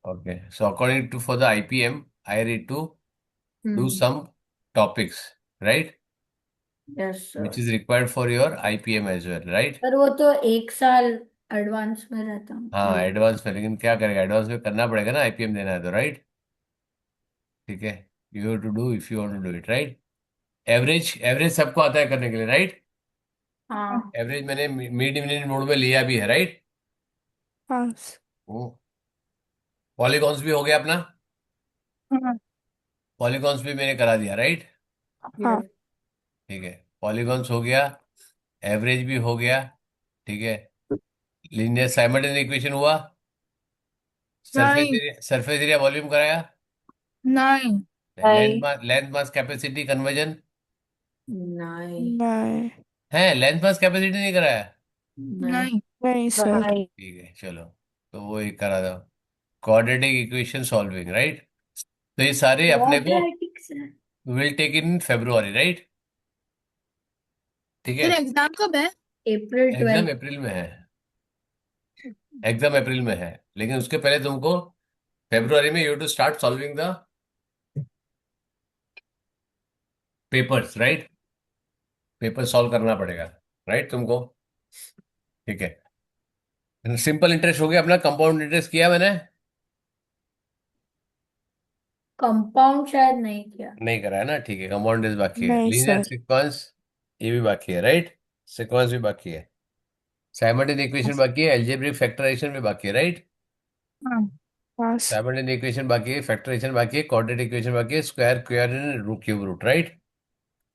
Okay, so according to for the IPM, I need to do hmm. some topics, right? Yes Which sir. is required for your IPM as well, right? पर वो तो एक साल advance में रहता हाँ, मतलब। एडवांस में, लेकिन क्या करेगा, एडवांस में करना पड़ेगा ना, आईपीएम देना है तो, राइट? ठीक है, you have to do if you want to do it, right? Average, average सबको आता है करने के लिए, राइट? हाँ। एवरेज मैंने मिड मिनट मोड में लिया भी है, राइट? हाँ। पॉलीगॉन्स भी हो गया अपना, हाँ। पॉलीगॉन्स भी मैंने करा दिया, राइट? हाँ। यस। ठीक है, पॉलीगॉन्स हो गया, एवरेज भी हो गया, ठीक है। लीनियर साइमल्टेनियस इक्वेशन हुआ, सरफेस नहीं। एरिया, सरफेस एरिया वॉल्यूम कराया, नहीं। लेंथ मास कैपेसिटी कन्वर्जन नहीं। नहीं। है, लेंथ मास कैपेसिटी नहीं कराया? नहीं। नहीं नहीं सर। नहीं। ठीक है, चलो, तो वो एक करा दो, क्वाड्रेटिक इक्वेशन सॉल्विंग, राइट? तो ये सारे अपने को क्वाड्रेटिक्स है। Will take in February, right? ठीक है, फिर एग्जाम कब है? अप्रैल एग्जाम 12। अप्रैल में है, एग्जाम अप्रैल में है, लेकिन उसके पहले तुमको फेब्रुआरी में you to start solving the papers, right? Paper solve करना पड़ेगा, राइट तुमको? ठीक है, सिंपल इंटरेस्ट हो गया अपना, कंपाउंड इंटरेस्ट किया मैंने? कंपाउंड शायद नहीं किया। नहीं करा है ना, ठीक है, कंपाउंड इंटरेस्ट बाकी है, नहीं लीनियर सर। सीक्वेंस ये भी बाकी है, राइट? सीक्वेंस भी बाकी है, साइमल्टेनियस इक्वेशन बाकी है, अलजेब्रिक फैक्टराइजेशन भी बाकी है, राइट? हाँ। पास। साइमल्टेनियस इक्वेशन बाकी है, फैक्टराइजेशन बाकी है, क्वाड्रेटिक इक्वेशन बाकी है, square QR root cube root, right?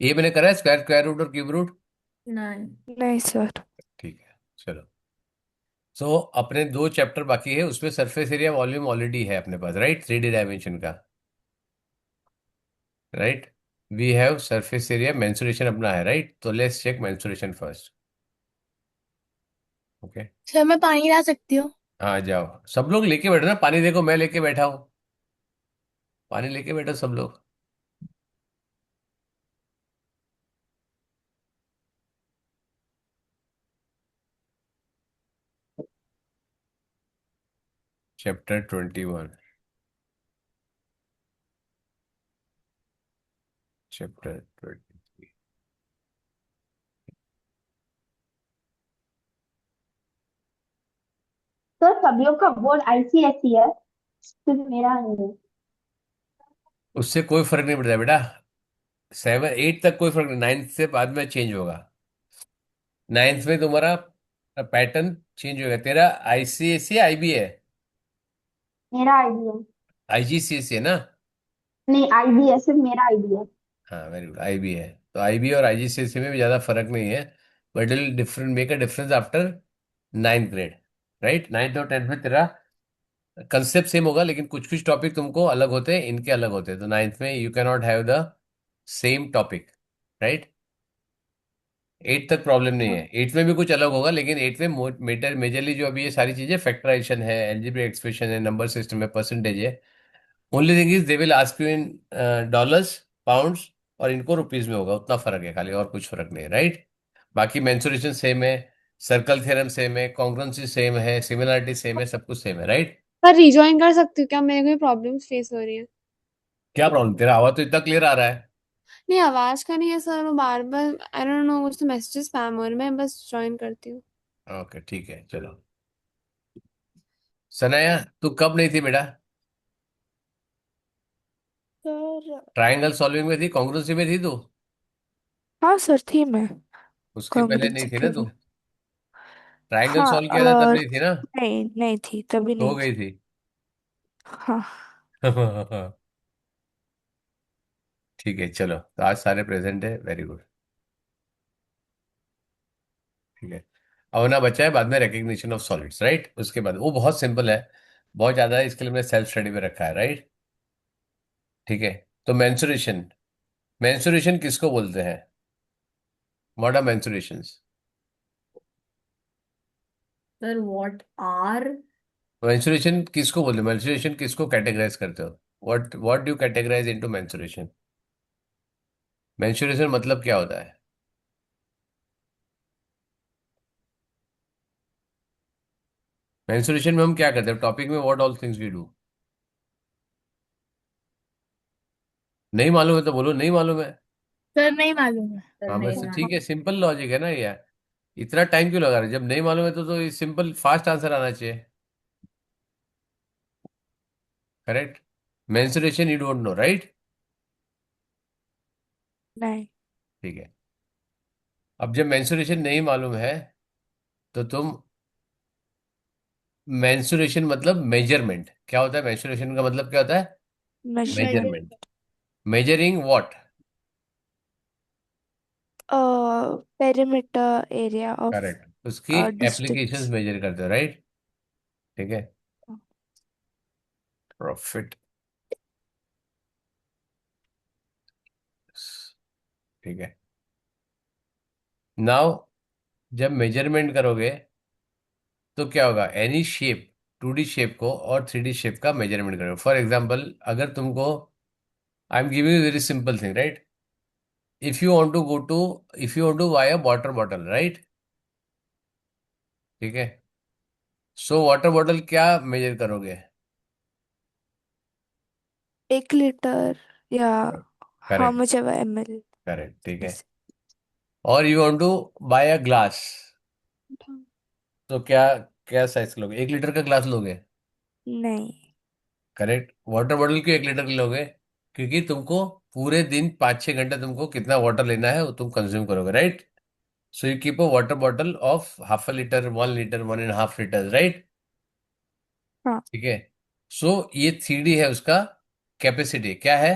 ये मैंने करा है, स्क्वायर स्क्वायर रूट और क्यूब रूट। नहीं। नहीं सर। ठीक है, चलो। सो अपने दो चैप्टर बाकी है, उसमें सरफेस एरिया वॉल्यूम ऑलरेडी है अपने पास, राइट? 3D डायमेंशन का, right? We have surface area, mensuration अपना है, राइट? तो let's check mensuration first. Okay, sir मैं पानी ला सकती हूँ? हाँ जाओ, सब लोग लेके बैठो ना पानी, देखो मैं लेके बैठा हूँ, पानी लेके बैठो सब लोग। Chapter 21, chapter 23। तो सभी का बोर्ड आईसीएसई है, सिर्फ मेरा नहीं है। उससे कोई फर्क नहीं पड़ता बेटा, 7 8 तक कोई फर्क नहीं, 9th से बाद में चेंज होगा। 9th में तुम्हारा पैटर्न चेंज होगा, तेरा आईसीएसई आईबी है? मेरा आईडी है। आईजीसीएसई है ना? नहीं, आईडी है, सिर्फ मेरा आईडी है। हाँ वेरी गुड, आईबी है, तो आईबी और आईजीसीएसई में भी ज़्यादा फर्क नहीं है, but will different make a difference after 9th grade, right? 9th और 10th में तेरा कंसेप्ट सेम होगा, लेकिन कुछ कुछ टॉपिक तुमको अलग होते हैं, इनके अलग होते हैं, तो 9th में you can not have the same topic, right? 8th तक प्रॉब्लम नहीं है, 8th में भी कुछ अलग होगा, लेकिन 8th में मेजरली जो अभी ये सारी चीजें, फैक्टराइजेशन है, एलजेब्रिक एक्सप्रेशन है, नंबर सिस्टम है, परसेंटेज है। Only thing is they will ask you in dollars, pounds, और इनको रुपीज में होगा, उतना फर्क है खाली, और कुछ फर्क नहीं है, राइट? बाकी मेंसुरेशन सेम है, सर्कल थ्योरम सेम है, कॉन्ग्रुएंसी सेम है, सिमिलरिटी सेम है, सब कुछ सेम है, राइट? पर रिजॉइन कर सकती हूँ क्या? मेरे कोई प्रॉब्लम्स फेस हो रही है। क्या प्रॉब्लम, तेरा आवाज तो इतना क्लियर आ रहा है। नहीं आवाज का नहीं है सर, वो बार बार आई डोंट नो कुछ तो मैसेजेस स्पैम हो रहे हैं, मैं बस ज्वाइन करती हूँ। ओके ठीक है, चलो। सनाया, तू कब नहीं थी बेटा? सर। ट्रायंगल सॉल्विंग में थी, कॉन्ग्रुएंसी में थी तू? हाँ सर थी मैं। उसके पहले नहीं कॉन्ग्रेंसी थी के ना तू? लिए। ट्रायंगल हाँ सॉल्व किया था तब नहीं थी ना? नहीं नहीं थी, तभी हो नहीं गई थी। थी। हाँ। ठीक है, चलो, तो आज सारे प्रेजेंट है, वेरी गुड। ठीक है, अब ना बचा है बाद में रिकग्निशन ऑफ सॉलिड्स, राइट? उसके बाद वो बहुत सिंपल है, बहुत ज्यादा है, इसके लिए मैंने सेल्फ स्टडी में रखा है, राइट? ठीक है, तो मेंसुरेशन, मेंसुरेशन किसको बोलते हैं? What are mensurations? Sir what are. Mensuration किसको बोलते हैं, मेंसुरेशन किसको कैटेगराइज करते हो? What what do categorise into mensuration? Mensuration मतलब क्या होता है? मेंसुरेशन में हम क्या करते हैं, टॉपिक में what all things we do? नहीं मालूम है तो बोलो नहीं मालूम है। सर नहीं मालूम है। हाँ नहीं बस तो ठीक मालूम। है, सिंपल लॉजिक है ना ये। इतना टाइम क्यों लगा रहे हो? जब नहीं मालूम है तो ये सिंपल फास्ट आंसर आना चाहिए। Correct. Mensuration you don't know, right? नहीं। ठीक है। अब जब मेंसुरेशन नहीं मालूम है तो तुम, मेंसुरेशन मतलब मेजरमेंट क्या होता है? मेंसुरेशन का मतलब क्या होता है? Measure. Measurement. Measuring what? Perimeter area of correct, उसकी एप्लीकेशंस डिस्ट्रिक्ट्स। मेजर करते हो, राइट? ठीक है। प्रॉफिट। ठीक है। नाउ जब मेजरमेंट करोगे तो क्या होगा? एनी शेप, 2D शेप को और 3D शेप का मेजरमेंट करोगे। फॉर एग्जांपल, अगर तुमको, I am giving very simple thing, right? If you want to go to, if you want to buy a water bottle, right? ठीक है। So water bottle क्या measure करोगे? 1 litre या how correct. Much ever ml। Correct, ठीक है। ऐसे। और you want to buy a glass, तो क्या, क्या साइज लोगे? 1 लीटर का ग्लास लोगे? नहीं। करेक्ट। वाटर बॉटल क्यों 1 लीटर की लोगे? क्योंकि तुमको पूरे दिन 5-6 घंटे तुमको कितना वाटर लेना है वो तुम कंज्यूम करोगे, right? So you keep a water bottle of half a litre, 1 litre, 1.5 litre, right? हाँ। ठीक है। सो ये 3D है उसका कैपेसिटी क्या है?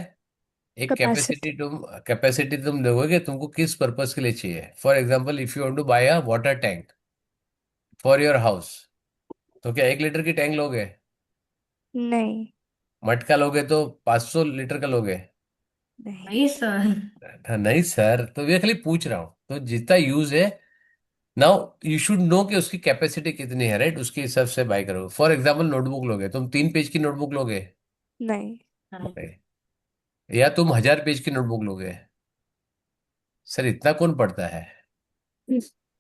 एक कैपेसिटी कैपेसिटी। तुम, कैपेसिटी तुम दोगे कि तुमको किस पर्पस के लिए चाहिए। For example, if you want to buy a water tank for your house, तो क्या 1 लीटर की टैंक लोगे? नहीं। मटका लोगे तो 500 लीटर का लोगे? नहीं। नहीं सर। हाँ, नहीं सर, तो ये खाली पूछ रहा हूँ, तो जितना यूज है। नाउ यू शुड नो कि उसकी कैपेसिटी कितनी है, राइट? उसके हिसाब से बाय करोगे। फॉर एग्जाम्पल, नोटबुक लोगे, तुम 3 पेज की नोटबुक लोगे? नहीं। नहीं। या तुम 1000 पेज की नोटबुक लोगे? सर इतना कौन पढ़ता है?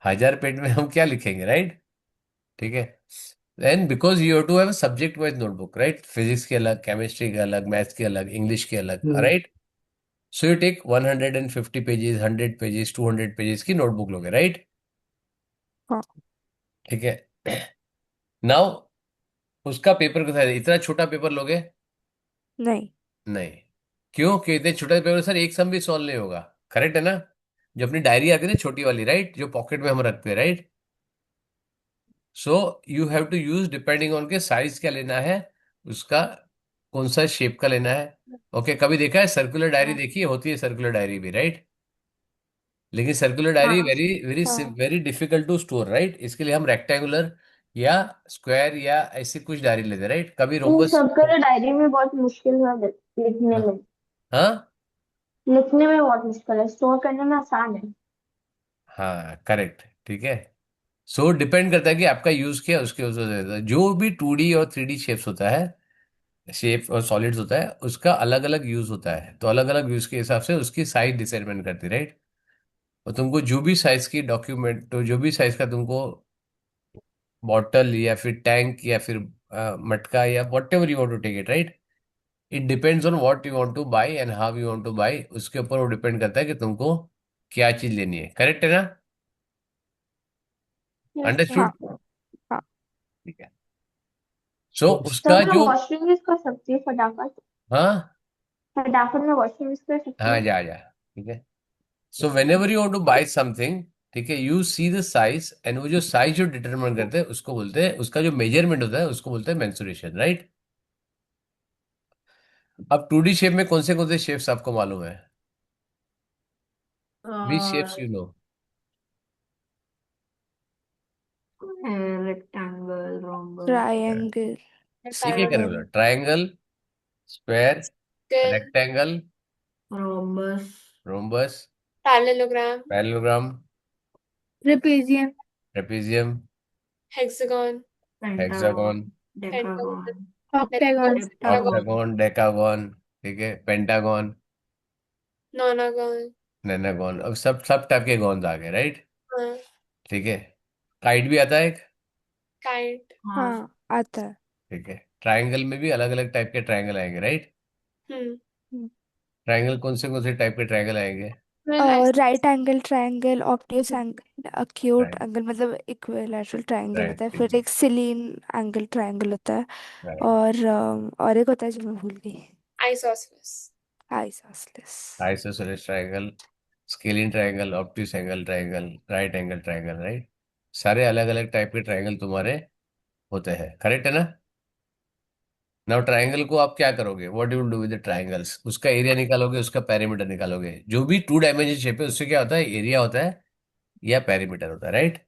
1000 पेज में हम क्या लिखेंगे, राइट? ठीक है। And because you have to have subject wise notebook, right? Physics की अलग, केमिस्ट्री की अलग, मैथ्स की अलग, इंग्लिश की अलग, right? So you take 150 pages, 100 pages, 200 pages की नोटबुक लोगे, राइट? हाँ। ठीक है। नाउ उसका पेपर का साइज, इतना छोटा पेपर लोगे? नहीं। नहीं। क्यों? कि इतने छोटे पेपर सर एक सम भी सॉल्व नहीं होगा। करेक्ट है ना? जो अपनी डायरी आती है ना छोटी वाली, राइट, जो पॉकेट में हम रखते हैं, right? So you have to use depending on के साइज क्या लेना है उसका, कौन सा शेप का लेना है। ओके, कभी देखा है सर्कुलर डायरी? देखी है, होती है सर्कुलर डायरी भी, राइट? लेकिन सर्कुलर डायरी हाँ। वेरी वेरी हाँ। Very difficult to store, right? इसके लिए हम रेक्टेंगुलर या स्क्वायर या ऐसी कुछ डायरी लेते हैं, राइट? कभी इन रोम्बस। सब का डायरी में बहुत मुश्किल है लिखने में। हाँ। लिखने में बहुत मुश्किल है, स्टोर करने में आसान है। हाँ करेक्ट, ठीक है। सो डिपेंड करता है कि आपका यूज क्या है, उसके उससे जो भी 2D और 3D शेप्स होता है, शेप और सॉलिड्स होता है, उसका अलग अलग यूज होता है। तो अलग अलग यूज के हिसाब से उसकी साइज डिसाइडमेंट करती है, राइट? और तुमको जो भी साइज की डॉक्यूमेंट, तो जो भी साइज का तुमको बॉटल या फिर टैंक या फिर मटका या whatever you want to take it, right? It depends on what you want to buy and how you want to buy, उसके ऊपर वो डिपेंड करता है कि तुमको क्या चीज लेनी है। करेक्ट है ना? हाँ। अंडरस्टूड? हाँ। ठीक है। सो तब उसका मैं जो, वॉशरूम यूज कर सकती हूँ फटाफट। हाँ फटाफट मैं वॉशरूम यूज कर सकती हाँ, हूँ। जा जा, ठीक है। So whenever you want to buy something, ठीक है, you see the size, and वो जो साइज जो डिटरमाइन करते हैं उसको बोलते हैं, उसका जो मेजरमेंट होता है उसको बोलते हैं मेंसुरेशन, राइट? अब 2D शेप में कौन से शेप्स आपको मालूम है? Which shapes you know? Rectangle, rhombus, triangle. एक एक करें, triangle, square, circle. Rectangle, rhombus, rhombus, parallelogram. Parallelogram, trapezium, trapezium, hexagon. Pentagon, hexagon, pentagon. Decagon, octagon, heptagon. Octagon, decagon, ठीक है, पेंटागन, नोनागन। नेनागोन। अब सब टाइप के गॉन्स आ गए, राइट? हाँ। ठीक है। काइट भी आता है एक। काइट। हाँ। हाँ आता है। ठीक है। ट्रायंगल में भी अलग अलग टाइप के ट्रायंगल आएंगे, राइट? हम्म। हम्म, ट्राइंगल कौन से टाइप के ट्राइंगल आएंगे? Right angle triangle, obtuse angle, acute right, angle मतलब इक्विलैटरल ट्रायंगल राइट, होता है, फिर एक सिलीन एंगल ट्रायंगल होता है, राइट। और एक होता है जो मैं भूल गई। Isosceles. Isosceles. Isosceles triangle, scalene triangle, obtuse angle triangle, right angle triangle, right. सारे अलग अलग टाइप के ट्राइंगल तुम्हारे होते हैं, करेक्ट है ना? नाउ ट्राइंगल को आप क्या करोगे? What you will do with the triangles? उसका एरिया निकालोगे, उसका पेरीमीटर निकालोगे। जो भी टू डायमेंशन शेप है उससे क्या होता है? एरिया होता है या पेरीमीटर होता है, राइट?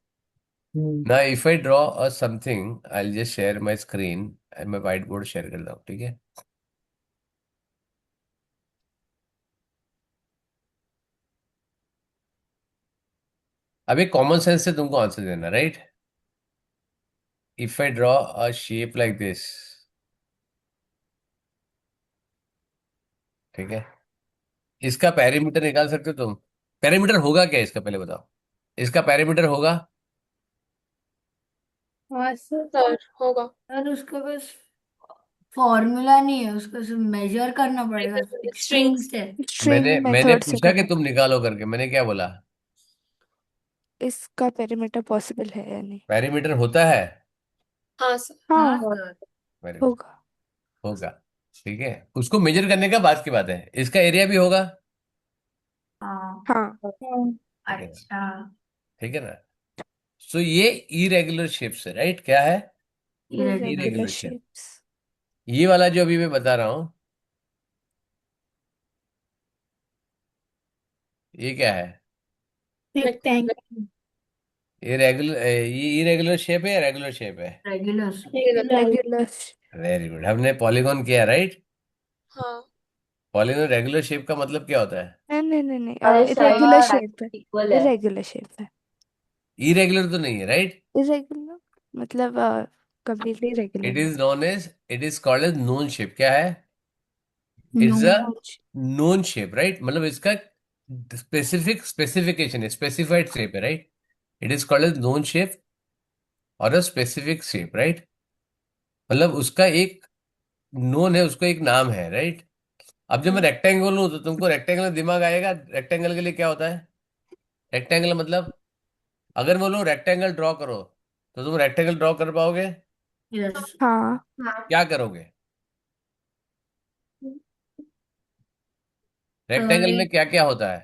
ना if I draw a something, I just share my screen. मैं व्हाइट बोर्ड शेयर करता हूँ, ठीक है? अब एक कॉमन सेंस से तुमको आंसर देना, right? If I draw a shape like this, ठीक है, इसका पेरीमीटर निकाल सकते हो तुम? पेरीमीटर होगा क्या इसका, पहले बताओ। इसका पेरीमीटर होगा? हाँ सर। सर होगा। सर उसका बस फॉर्मूला नहीं है, उसको सिर्फ मेजर करना पड़ेगा स्ट्रिंग स्ट्रिंग्स। से। मैंने स्ट्रिंग मैंने मेथड से पूछा कि करना तुम पड़ेगा। निकालो करके, मैंने क्या बोला? इसका पेरीमीटर पॉसिबल है या नहीं? पेरीमीटर होता है। हाँ सर। हाँ हाँ। Very good. होगा। होगा, ठीक है। उसको मेजर करने का बात की बात है, इसका एरिया भी होगा। हाँ हाँ। ठीक है, अच्छा। ठीक है ना? सो ये इरेगुलर शेप्स है, राइट? क्या है? Irregular irregular shape. शेप्स। ये वाला जो अभी मैं बता रहा हूं, ये क्या है? रेक्टेंगल। ये रेगुलर, ये इरेगुलर शेप है या रेगुलर शेप है? Regular. Regular. Regular. Very good, हमने पॉलीगॉन किया, राइट? हाँ। पॉलीगॉन रेगुलर शेप का मतलब क्या होता है? नहीं नहीं नहीं नहीं, अरे इरेगुलर साइड शेप है। इक्वल है। इरेगुलर शेप है। इरेगुलर तो नहीं है, राइट? इरेगुलर मतलब कंप्लीटली रेगुलर इट नहीं। Is known as, it is called as known shape. क्या है? No. It's a known shape, right? मतलब इसका स्पेसिफिकेशन है, स्पेसिफाइड शेप है, right? It is called as known shape और अ स्पेसिफिक शेप, राइट? मतलब उसका एक नोन है, उसका एक नाम है, राइट? अब जब मैं रेक्टेंगल हूं तो तुमको रेक्टेंगल में दिमाग आएगा, रेक्टेंगल के लिए क्या होता है? रेक्टेंगल मतलब, अगर मैं बोलूं रेक्टेंगल ड्रॉ करो, तो तुम रेक्टेंगल ड्रॉ कर पाओगे? यस हाँ। क्या करोगे? तो रेक्टेंगल में क्या क्या होता है?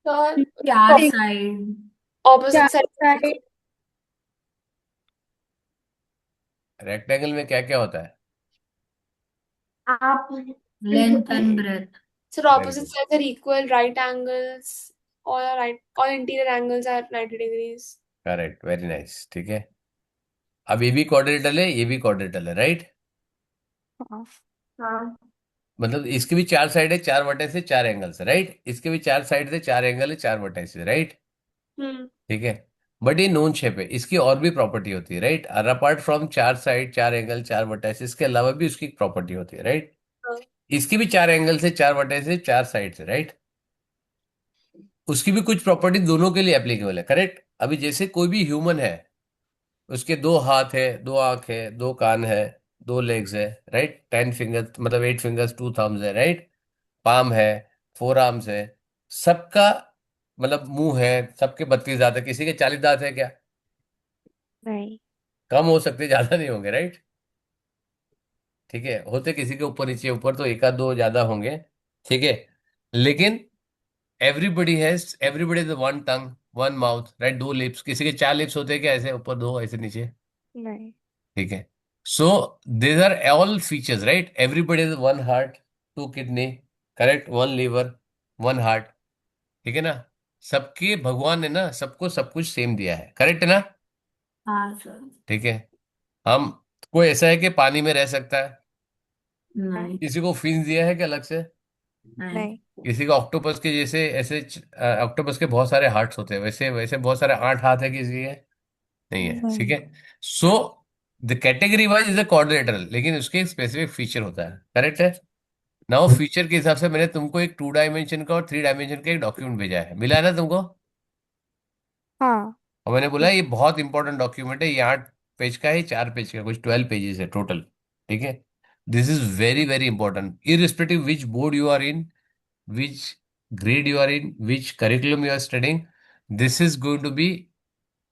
सर चार साइड। Opposite side. रेक्टेंगल में क्या क्या होता है? आप length and breadth. Sir very opposite good, sides are equal, right angles, all interior angles are 90 degrees. Correct, very nice, ठीक है। अब ये भी क्वाड्रेटल है, ये भी क्वाड्रेटल है, राइट? हाँ हाँ। मतलब इसके भी चार साइड है, चार वर्टेक्स है, चार एंगल्स है, राइट? इसके भी चार साइड है, चार एंगल है, चार वर्टेक्स है, राइट? हम्म। ठीक है। बट ये नोन शेप है, इसकी और भी प्रॉपर्टी होती है, राइट? और अपार्ट फ्रॉम चार साइड, चार एंगल, चार वर्टेक्स, इसके अलावा भी उसकी प्रॉपर्टी होती है, राइट? हाँ। इसकी भी चार एंगल से, चार वर्टेक्स से, चार साइड से, राइट? उसकी भी कुछ प्रॉपर्टी दोनों के लिए एप्लीकेबल है, करेक्ट? अभी जैसे कोई भी ह्यूमन है, उसके दो हाथ है, दो आंख है, दो कान है, दो लेग्स है, राइट? 10 फिंगर्स, मतलब 8 फिंगर्स, 2 थम्स है, राइट? पाम है, फोर आर्म्स है, सबका मतलब मुंह है, सबके 32 दांत है। किसी के 40 दांत है क्या? नहीं। कम हो सकते, ज्यादा नहीं होंगे, राइट? ठीक है, होते किसी के ऊपर नीचे ऊपर तो एक आध दो ज्यादा होंगे, ठीक है। लेकिन everybody is one tongue, one mouth, right? दो लिप्स, किसी के चार लिप्स होते हैं क्या? ऐसे ऊपर दो, ऐसे नीचे, नहीं। ठीक है। So these are all features, right? Everybody is one heart, two kidney, correct? One liver, one heart, ठीक है ना? सबके भगवान ने ना सबको सब कुछ सेम दिया है, करेक्ट है ना? हाँ सर। ठीक है। हम, कोई ऐसा है कि पानी में रह सकता है? नहीं। किसी को फिन्स दिया है क्या अलग से? नहीं। किसी का ऑक्टोपस के जैसे ऐसे, ऑक्टोपस के बहुत सारे हार्ट्स होते हैं, वैसे वैसे बहुत सारे 8 हाथ है किसी के? नहीं है, ठीक नहीं। है। So the category wise is a quadrilateral, लेकिन उसके एक स्पेसिफिक फीचर होता है, करेक्ट है? नाउ फीचर के हिसाब से मैंने तुमको एक 2 डायमेंशन का और 3 डायमेंशन का एक डॉक्यूमेंट भेजा है, मिला है ना तुमको? हाँ। और मैंने बोला ये बहुत इंपॉर्टेंट डॉक्यूमेंट है, ये 8 पेज का है, 4 पेज का, कुछ 12 पेजेस है टोटल, ठीक है। This is very very important, irrespective which board you are in, which grade you are in, which curriculum you are studying, this is going to be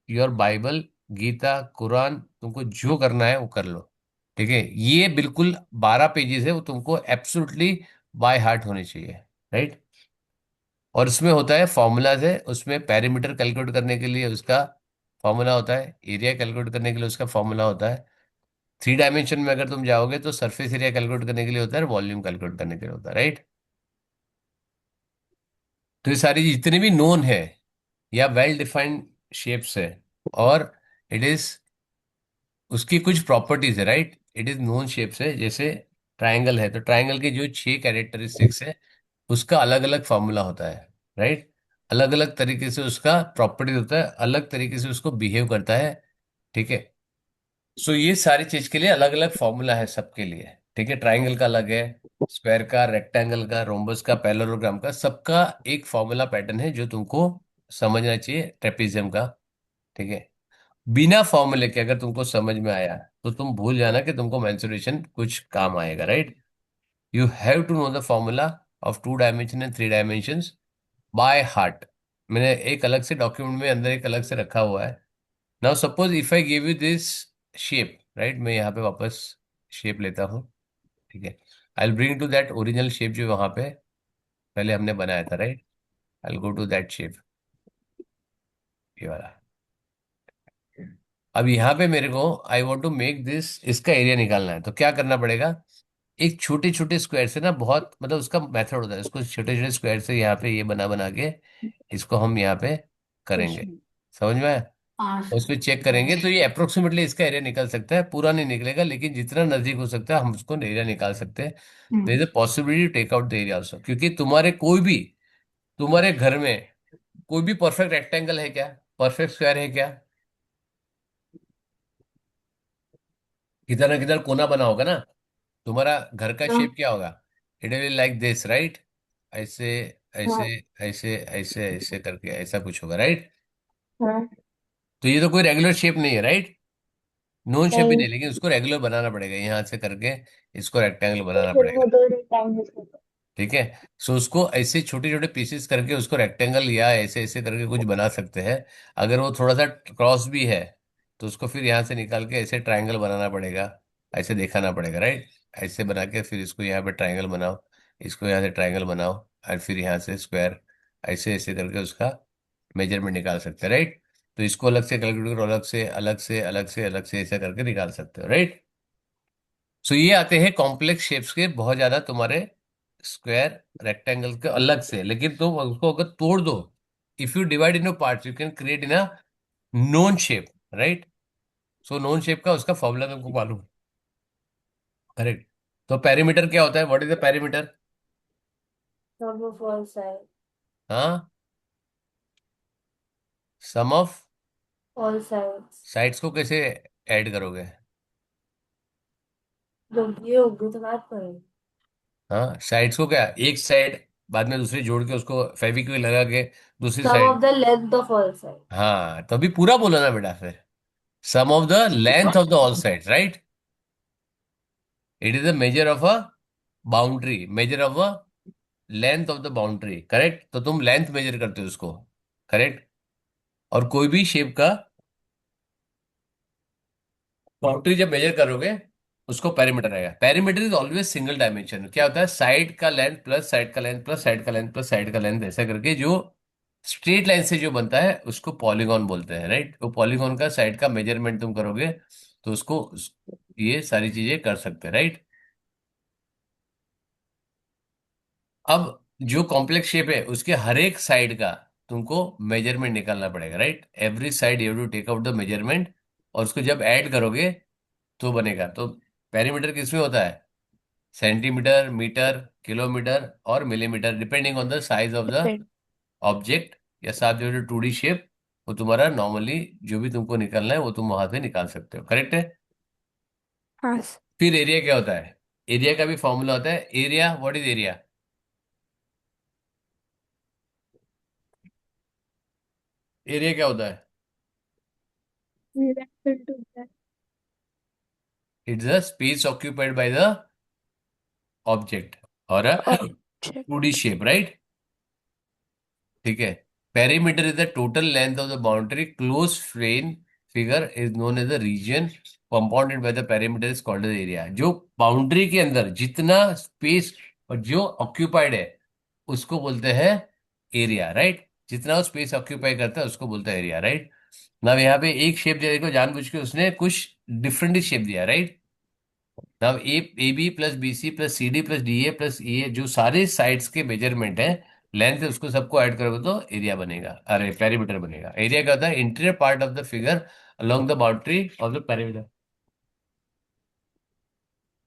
your Bible, Gita, Quran, तुमको जो करना है वो कर लो। ठीक है, ये बिल्कुल 12 पेजेस है, वो तुमको एब्सोल्युटली बाय हार्ट होनी चाहिए, राइट। और उसमें होता है फॉर्मूलाज है, उसमें पैरामीटर कैलकुलेट करने के लिए उसका फॉर्मूला होता है, एरिया कैलकुलेट करने के लिए उसका फॉर्मूला होता है, 3 डायमेंशन में अगर तुम जाओगे तो सरफेस एरिया कैलकुलेट करने के लिए होता है, वॉल्यूम कैलकुलेट करने के लिए होता है, राइट। तो ये सारी जितने भी नोन है या वेल डिफाइंड शेप्स है, और इट इज उसकी कुछ प्रॉपर्टीज है, right. It is known shapes है, जैसे ट्राइंगल है तो ट्राइंगल के जो 6 कैरेक्टरिस्टिक्स है उसका अलग अलग फॉर्मूला होता है, राइट। अलग अलग तरीके से उसका प्रॉपर्टीज होता है, अलग तरीके से उसको बिहेव करता है, ठीक है। सो ये सारी चीज के लिए अलग अलग फॉर्मूला है सबके लिए, ठीक है। ट्राइंगल का अलग है, स्क्वायर का, रेक्टेंगल का, रोम्बस का, पैरेललोग्राम का, सबका एक फॉर्मूला पैटर्न है जो तुमको समझना चाहिए, ट्रेपेजियम का, ठीक है। बिना फॉर्मूले के अगर तुमको समझ में आया तो तुम भूल जाना कि तुमको मेंसुरेशन कुछ काम आएगा, right. You have to know the formula of 2 dimension and 3 dimensions by heart. मैंने एक अलग से डॉक्यूमेंट में अंदर एक अलग से रखा हुआ है। Now suppose if I give you this shape, right, मैं यहाँ पे वापस शेप लेता हूँ, ठीक है। I will bring to that original shape जो वहां पे पहले हमने बनाया था, right. I will go to that shape, ये वाला। अब यहाँ पे मेरे को I want to make this, इसका एरिया निकालना है, तो क्या करना पड़ेगा, एक छोटे छोटे स्क्वायर से ना, बहुत मतलब उसका मेथड होता है, इसको छोटे छोटे स्क्वायर से यहाँ पे ये बना बना के इसको हम यहाँ पे करेंगे, समझ में आया। पास। और उसको चेक करेंगे तो ये अप्रोक्सीमेटली इसका एरिया निकल सकता है, पूरा नहीं निकलेगा लेकिन जितना नजदीक हो सकता है हम उसको एरिया निकाल सकते हैं। There is a possibility take out the area also, क्योंकि तुम्हारे कोई भी, तुम्हारे घर में कोई भी परफेक्ट रेक्टेंगल है क्या, परफेक्ट स्क्वायर है क्या, किधर ना किधर कोना बना होगा ना। तुम्हारा घर का हाँ। शेप क्या होगा, it will like this, right. ऐसे ऐसे हाँ। ऐसे ऐसे ऐसे करके ऐसा कुछ होगा, राइट। हाँ। तो ये तो कोई रेगुलर शेप नहीं है, राइट। नॉन शेप भी नहीं। नहीं, लेकिन उसको रेगुलर बनाना पड़ेगा, यहाँ से करके इसको रेक्टेंगल तो बनाना फिर वो पड़ेगा, दो रेक्टेंगल्स होते ठीक है। सो उसको ऐसे छोटे छोटे पीसेस करके उसको रेक्टेंगल या ऐसे ऐसे करके कुछ बना सकते हैं। अगर वो थोड़ा सा क्रॉस भी है तो उसको फिर यहाँ से निकाल के ऐसे ट्रायंगल बनाना पड़ेगा, ऐसे दिखाना पड़ेगा, राइट। ऐसे बना के फिर इसको यहाँ पे ट्रायंगल बनाओ, इसको यहाँ से ट्रायंगल बनाओ, और फिर यहाँ से स्क्वायर, ऐसे ऐसे करके उसका मेजरमेंट निकाल सकते हैं, राइट। तो इसको अलग से कैलकुलेट करो, अलग से अलग से अलग से अलग से ऐसा करके निकाल सकते हो, राइट। सो ये आते हैं कॉम्प्लेक्स शेप्स के बहुत ज्यादा तुम्हारे, स्क्वायर, रेक्टेंगल के अलग से, लेकिन तुम उसको अगर तोड़ दो, if you divide in parts you can create in a known shape, right. So known shape का उसका फॉर्मूला तुमको मालूम है, करेक्ट। तो पेरीमीटर क्या होता है, what is the perimeter. sum of all sides. हाँ, सम ऑफ All sides. साइड्स को कैसे ऐड करोगे। जब ये होगी तो बात करेंगे। हाँ, साइड्स को क्या, एक साइड बाद में दूसरी जोड़ के उसको फेविक्विक लगा के दूसरी Sum side. of the length of all sides. हाँ, तो अभी पूरा बोलो ना बेटा फिर, sum of the length of the all side, right. It is a measure of a boundary, measure of a length of the boundary, correct. तो तुम लेंथ मेजर करते हो उसको, करेक्ट। और कोई भी शेप का बाउंड्री जब मेजर करोगे उसको पेरीमीटर आएगा। Perimeter is always single dimension, क्या होता है, साइड का लेंथ प्लस साइड का लेंथ प्लस साइड का लेंथ प्लस साइड का लेंथ, ऐसा करके जो स्ट्रेट लाइन से जो बनता है उसको पॉलीगॉन बोलते हैं, राइट। वो पॉलीगॉन का साइड का मेजरमेंट तुम करोगे तो उसको ये सारी चीजें कर सकते हैं, राइट। अब जो कॉम्प्लेक्स शेप है उसके हर एक साइड का तुमको मेजरमेंट निकालना पड़ेगा, right. Every side you to take out the measurement, और उसको जब ऐड करोगे तो बनेगा। तो पेरीमीटर किसमें होता है, सेंटीमीटर, मीटर, किलोमीटर और millimetre, depending on the size of the Depend. Object. या साथ जो 2D शेप, वो तुम्हारा नॉर्मली जो भी तुमको निकालना है वो तुम वहां से निकाल सकते हो, करेक्ट है। हाँ। फिर एरिया क्या होता है, एरिया का भी फॉर्मूला होता है। Area, what is area, area क्या होता है, Related to that. It's the space occupied by the object और a Object. 2D shape, right? ठीक है। Perimeter is the total length of the boundary close frame figure is known as the region compounded by the perimeter is called as area. जो boundary के अंदर जितना space और जो occupied है उसको बोलते हैं एरिया, राइट? जितना वो स्पेस ऑक्यूपाई करता है उसको बोलता है एरिया, राइट? ना यहाँ पे एक शेप दिया, देखो जानबूझ के उसने कुछ डिफरेंट शेप दिया, right? Now A B plus B C plus C D plus D A plus E A, जो सारे साइड्स के मेजरमेंट है, लेंथ है, उसको सबको ऐड करोगे तो एरिया बनेगा, अरे पेरीमीटर बनेगा। एरिया क्या होता है? Interior part of the figure along the boundary of the perimeter.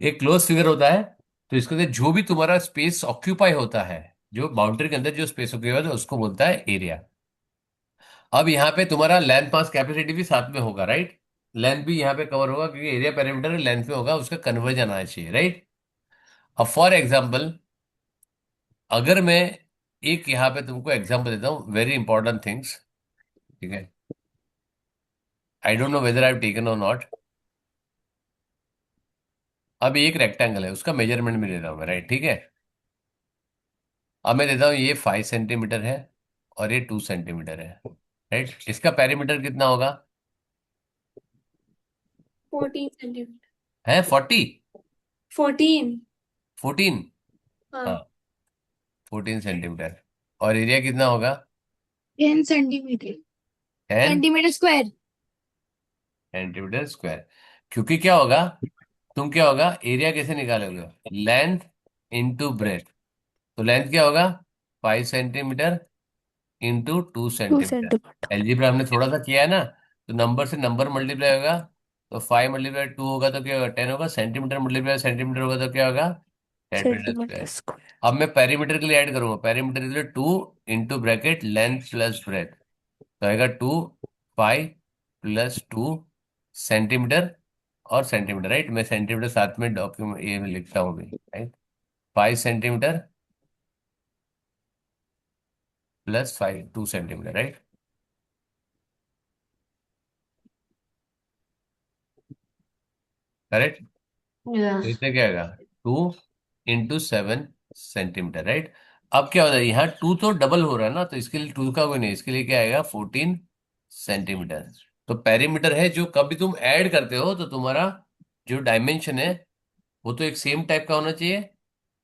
एक क्लोज फिगर होता है तो इसके अंदर जो भी तुम्हारा स्पेस ऑक्यूपाई होता है, जो बाउंड्री के अंदर जो स्पेस ऑक्यूपाई होता है उसको बोलता है एरिया। अब यहाँ पे तुम्हारा लेंथ मास कैपेसिटी भी साथ में होगा, राइट? लेंथ भी यहाँ पे कवर होगा क्योंकि एरिया पेरीमीटर लेंथ में होगा, उसका कन्वर्जन आना चाहिए, राइट? अब फॉर एग्जाम्पल, अगर मैं एक यहाँ पे तुमको एग्जांपल देता हूँ, वेरी इंपॉर्टेंट थिंग्स, ठीक है? I don't know whether I have taken और नॉट। अब ये एक रेक्टेंगल है, उसका मेजरमेंट भी देता हूँ मैं, राइट? ठीक है। अब मैं देता हूँ ये 5 सेंटीमीटर है और ये 2 सेंटीमीटर है, राइट? इसका पेरीमीटर कितना होगा? 14 centimeter. है 40? 14. 14? हाँ. हाँ, 14 सेंटीमीटर। और एरिया कितना होगा? 10 centimetre 10 centimetre square. Centimetre square. क्योंकि क्या होगा, तुम क्या होगा, एरिया कैसे निकालोगे? Length into breadth. तो लेंथ क्या होगा? 5 centimetre into two 2 centimetre centimeter. एल्जीब्रा हमने थोड़ा सा किया है ना, तो नंबर से नंबर मल्टीप्लाई होगा। तो 5 × 2 होगा तो क्या होगा? 10 होगा। सेंटीमीटर मल्टीप्लाई सेंटीमीटर होगा तो क्या होगा? Centimetre Centimeter square. square. अब मैं पेरीमीटर के लिए ऐड करूंगा, पेरीमीटर के लिए 2 into bracket length plus breadth, तो आएगा 5 + 2 सेंटीमीटर और सेंटीमीटर, राइट? मैं सेंटीमीटर साथ में डॉक्यूमेंट ये में लिखता हूँ अभी, right? 5 centimetre plus 2 centimetre, right? Correct. तो यस। इससे क्या आएगा? 2 × 7 सेंटीमीटर, राइट? अब क्या होता है, यहाँ 2 तो डबल हो रहा है ना, तो इसके लिए 2 का कोई नहीं, इसके लिए क्या आएगा? 14 सेंटीमीटर। तो पेरीमीटर है, जो कभी तुम ऐड करते हो तो तुम्हारा जो डायमेंशन है वो तो एक सेम टाइप का होना चाहिए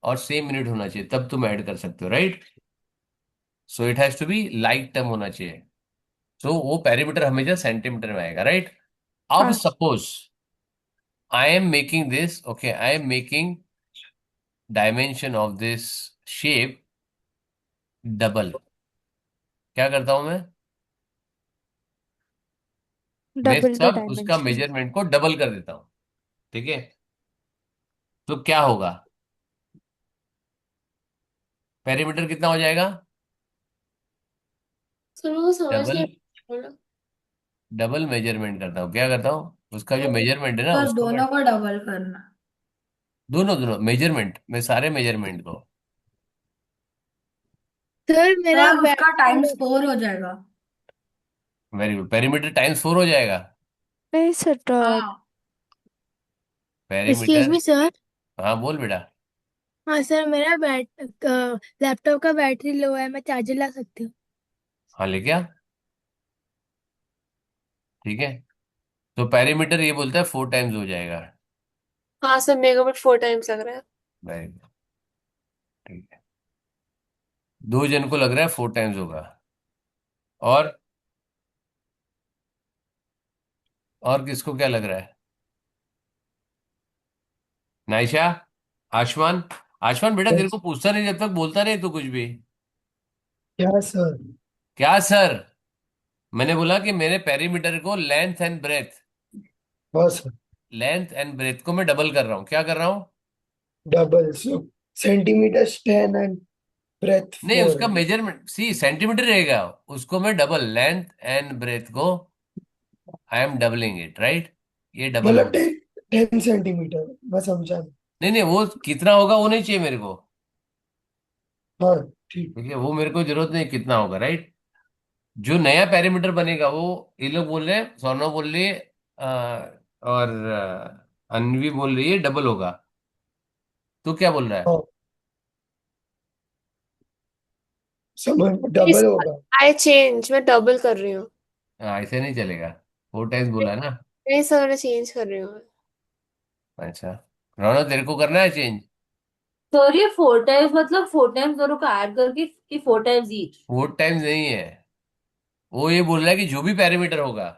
और सेम यूनिट होना चाहिए, तब तुम ऐड कर सकते हो, right? So it has to be like term होना चाहिए। सो वो पेरीमीटर हमेशा सेंटीमीटर में आएगा, राइट? अब हाँ. Suppose I am making this, okay, I am making dimension of this shape double. क्या करता हूं मैं Double the सब उसका dimension. मेजरमेंट को डबल कर देता हूं, ठीक है? तो क्या होगा? पेरीमीटर कितना हो जाएगा? सुनो वो समझ डबल, नहीं बोलो. डबल मेजरमेंट करता हूँ, क्या करता हूँ, उसका जो मेजरमेंट है ना बस उसको मैं, दोनों को डबल करना। दोनों दोनों मेजरमेंट में, सारे मेजरमेंट को। सर मेरा तब उसका टाइम्स 4 हो जाएगा। वेरी गुड, पेरीमीटर टाइम्स 4 हो जाएगा। नहीं सर. हाँ। एक्सक्यूज पेरीमीटर, मी सर। हाँ बोल बेटा। हाँ सर, मेरा लैपटॉप का बैटरी लो है, मैं चार्जर ला सकती हूँ? हाँ ले क्या, ठीक है। तो पेरीमीटर ये बोलता है 4 टाइम्स हो जाएगा। हाँ सर मेरे को भी 4 times लग रहा है. वेरी गुड, ठीक है। 2 जन को लग रहा है 4 टाइम्स होगा। और और किसको क्या लग रहा है? नाइशा, आशमान, आशमान बेटा तेरे यस। को पूछता नहीं जब तक बोलता नहीं तो कुछ भी। क्या सर? क्या सर? मैंने बोला कि मेरे पेरीमीटर को लेंथ एंड ब्रेथ, हाँ सर। लेंथ एंड ब्रेथ को मैं डबल कर रहा हूँ। क्या कर रहा हूँ? Double, so centimetre 10 and breadth नहीं, 4, उसका राइट? मेजरमेंट सी सेंटीमीटर रहेगा, उसको मैं डबल लेंथ एंड ब्रेथ को I am doubling it, right? ये डबल मतलब हो, 10 सेंटीमीटर, मैं समझा नहीं। नहीं नहीं, वो कितना होगा वो नहीं चाहिए मेरे को, हाँ, ठीक। ठीक है? वो मेरे को जरूरत नहीं कितना होगा, राइट? जो नया पैरामीटर बनेगा वो, ये लोग बोल रहे हैं, सोनो बोल रही है, और अन्वी बोल रही है डबल होगा। तू क्या बोल रहा है? हाँ समझ डबल होगा। आई चेंज, मैं डबल कर रही हूँ। हाँ, ऐसे नहीं चलेगा। 4 टाइम्स बोला ना। नहीं सर, मैं चेंज कर रही हूँ। अच्छा, रौनक तेरे को करना है चेंज? सर ये 4 टाइम्स मतलब 4 टाइम्स दोनों को ऐड करके कि 4 टाइम्स ईच? 4 टाइम्स नहीं है, वो ये बोल रहा है कि जो भी पैरामीटर होगा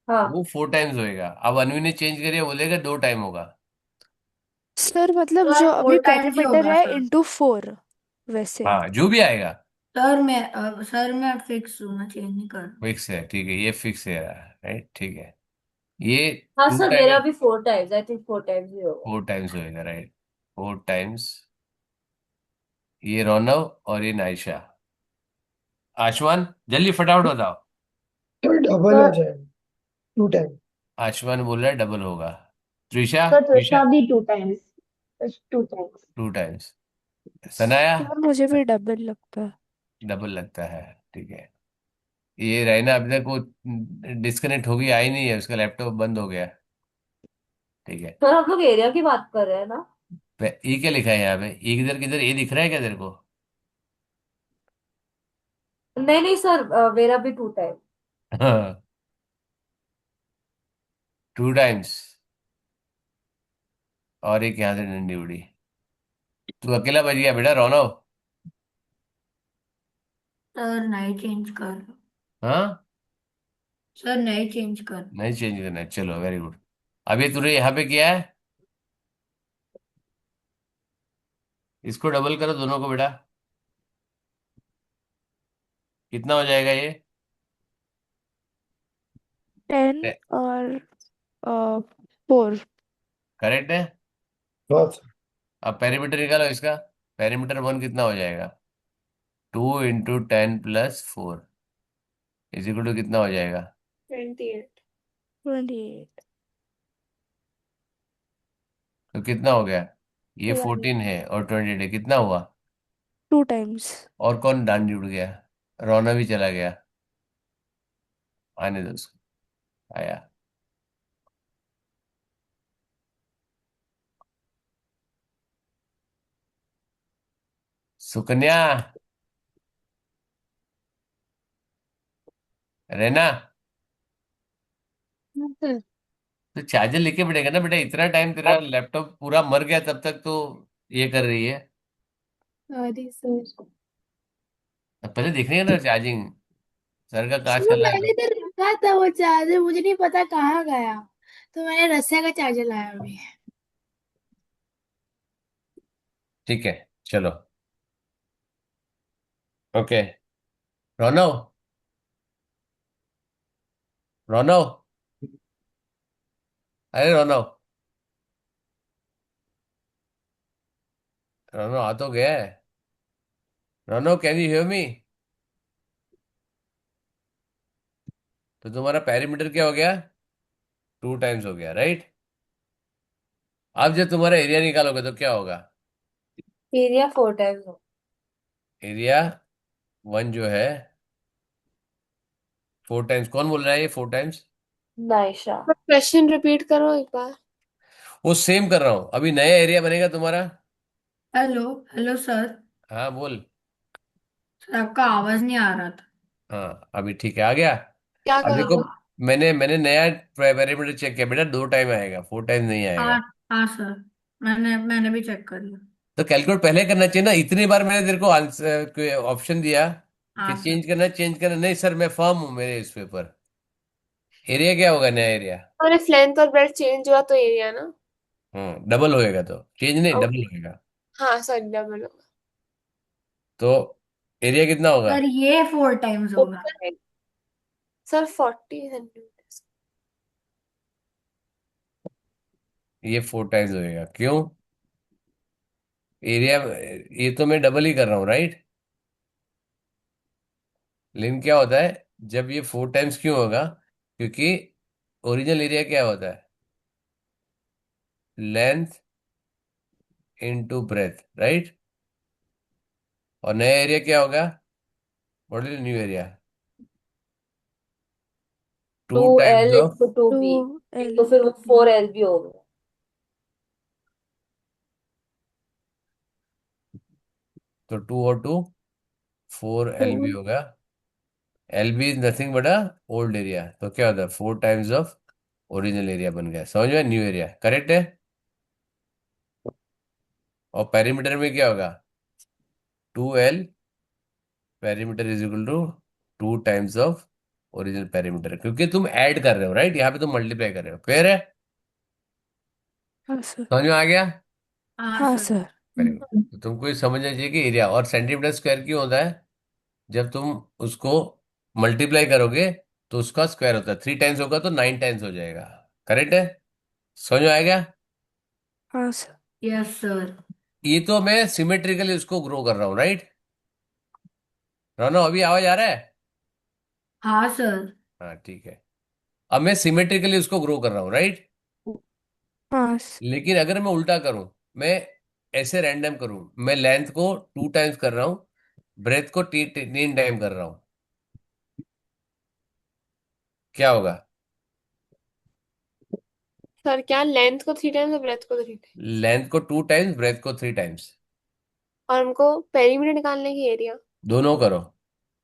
वो हाँ। 4 टाइम्स होएगा। अब अनवी ने चेंज करिए, बोलेगा 2 टाइम होगा। सर मतलब सर जो फोर अभी टाइम्स ही पैरामीटर होगा है सर। इंटू 4 वैसे। हाँ, जो भी आएगा सर मैं फिक्स हूँ, मैं चेंज नहीं कर रहा। फिक्स है, ठीक है, ये फिक्स है, राइट, ठीक है। ये हाँ टू सर, टाइम मेरा भी 4 टाइम्स, आई थिंक 4 टाइम्स ही होगा। 4 टाइम्स होएगा, राइट। 4 टाइम्स। ये रौनव और ये नायशा। आशमान, जल्दी फटाफट बताओ। तो डबल हो सर जाएगा 2 टाइम। आशमान बोल रहा है डबल होगा। त्रिशा, सर त्रिशा। तृष्णा भी 2 times, 2 times. 2 times. Sanaya. Sir मुझे भी डबल लगता है। डबल लगता है, ठीक है। ये रहना अभी तक वो डिस्कनेक्ट होगी, आई नहीं है, उसका लैपटॉप बंद हो गया। ठीक है। सर हम लोग एरिया की बात कर रहे हैं ना? ई क्या लिखा है यहाँ पे? ई किधर किधर, ए दिख रहा है क्या तेरे को? नहीं नहीं सर, मेरा भी 2 टाइम। हाँ, 2 टाइम्स। और एक यहाँ से डंडी उड़ी। तू अकेला बच गया बेटा, रौनव। सर नहीं चेंज कर रहा। हाँ, सर नहीं चेंज कर। नहीं चेंज करना है, चलो वेरी गुड। अभी तूने यहाँ पे किया है, इसको डबल करो दोनों को बेटा। कितना हो जाएगा ये? 10 और 4। करेक्ट है। बस अब पेरीमीटर निकालो इसका। पेरीमीटर 1 कितना हो जाएगा? 2 × 10 + 4 इज इक्वल टू कितना हो जाएगा? 28। 28। तो कितना हो गया? ये 12। 14 है और 28 है, कितना हुआ? 2 टाइम्स। और कौन डांड जुड़ गया? रौना भी चला गया। आने दो उसको। आया। सुकन्या, रहना। तो चार्जर लेके बैठेगा ना बेटा, इतना टाइम तेरा लैपटॉप पूरा मर गया तब तक तो ये कर रही है। Sorry sir. अब पहले देखने का ना चार्जिंग, सर का कांच वो कर रहा है मैंने तो। तो रखा था वो चार्जर, मुझे नहीं पता कहाँ गया। तो मैंने रसिया का चार्जर लाया अभी। ठीक है, चलो। ओके। रोनो, रोनो, अरे रोनो, रोनो आ तो गया है। रोनो, कैन यू हियर मी? तो तुम्हारा पैरामीटर क्या हो गया? 2 टाइम्स हो गया, राइट। अब जब तुम्हारा एरिया निकालोगे तो क्या होगा? एरिया 4 टाइम्स हो। एरिया 1 जो है 4 टाइम्स, कौन बोल रहा है ये 4 टाइम्स? नायशा। क्वेश्चन रिपीट करो एक बार। वो सेम कर रहा हूं, अभी नया एरिया बनेगा तुम्हारा। Hello hello sir. हाँ बोल। सर आपका आवाज नहीं आ रहा था। हाँ, अभी ठीक है, आ गया। क्या अब देखो, करूँ? मैंने नया पैरामीटर चेक किया बेटा, 2 टाइम आएगा, 4 टाइम नहीं आएगा। हाँ हाँ सर, मैंने भी चेक कर लिया। तो कैलकुलेट पहले करना चाहिए ना, इतनी बार मैंने तेरे को आंसर ऑप्शन दिया कि हाँ सर। चेंज करना, चेंज करना, नहीं सर मैं फर्म हूँ मेरे इस पेपर। एरिया क्या होगा, नया एरिया? और इफ लेंथ और ब्रेड चेंज हुआ तो एरिया ना। डबल होएगा, तो चेंज नहीं, डबल ओके। होएगा। हाँ सॉरी, डबल होगा। तो एरिया कितना होगा? सर ये 4 टाइम्स होगा। ऊपर सर 40 सेंटीमीटर। ये 4 टाइम्स होएगा, क्यों? एरिया, ये तो मैं डबल ही कर रहा हूँ, राइट। लेकिन क्या होता है जब ये 4 टाइम्स क्यों होगा? क्योंकि ओरिजिनल एरिया क्या होता है? Length into breadth, right. और नया एरिया क्या होगा? What is new area? Two two times L of into two two B L तो फिर वो इंटू 4L भी होगा। तो 2 और 2 4 LB होगा। LB is nothing but a old area, तो क्या होता है 4 टाइम्स ऑफ ओरिजिनल एरिया बन गया, समझ में, न्यू एरिया, करेक्ट है। और पेरीमीटर में क्या होगा, 2L perimeter is equal to 2 times of original perimeter, क्योंकि तुम ऐड कर रहे हो, राइट, यहाँ पे तुम मल्टीप्लाई कर रहे हो, क्लियर है, हाँ सर। समझ में आ गया। हाँ हाँ सर। सर। Very good. तो तुमको ये समझना चाहिए कि एरिया और सेंटीमीटर स्क्वायर क्यों होता है, जब तुम उसको मल्टीप्लाई करोगे तो उसका स्क्वायर होता है, 3 टाइम्स होगा तो 9 टाइम्स हो जाएगा, करेक्ट है, समझ में आ गया। हाँ सर। Yes sir. ये तो मैं सिमेट्रिकली उसको ग्रो कर रहा हूँ, राइट। रोनो, अभी आवाज आ रहा है। हाँ सर। हाँ ठीक है, अब मैं सिमेट्रिकली उसको ग्रो कर रहा हूँ, राइट। हाँ सर। लेकिन अगर मैं उल्टा करूं, मैं ऐसे रैंडम करूं, मैं लेंथ को 2 टाइम्स कर रहा हूं, ब्रेथ को 3 टाइम कर रहा हूं, क्या होगा। सर क्या लेंथ को 3 टाइम्स और ब्रेथ को 3 टाइम्स? लेंथ को 2 टाइम्स, ब्रेथ को 3 टाइम्स, और हमको पेरीमीटर निकालने की एरिया। दोनों करो,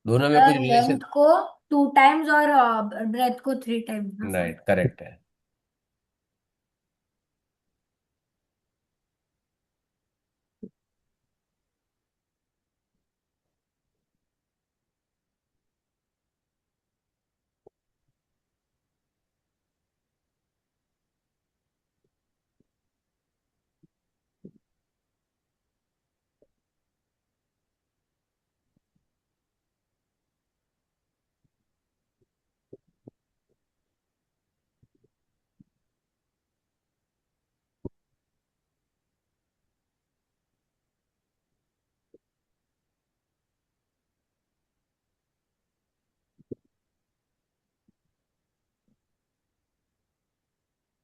दोनों में कुछ सर रिलेशन। लेंथ को 2 टाइम्स और ब्रेथ को 3 टाइम्स ना सर। राइट, करेक्ट है।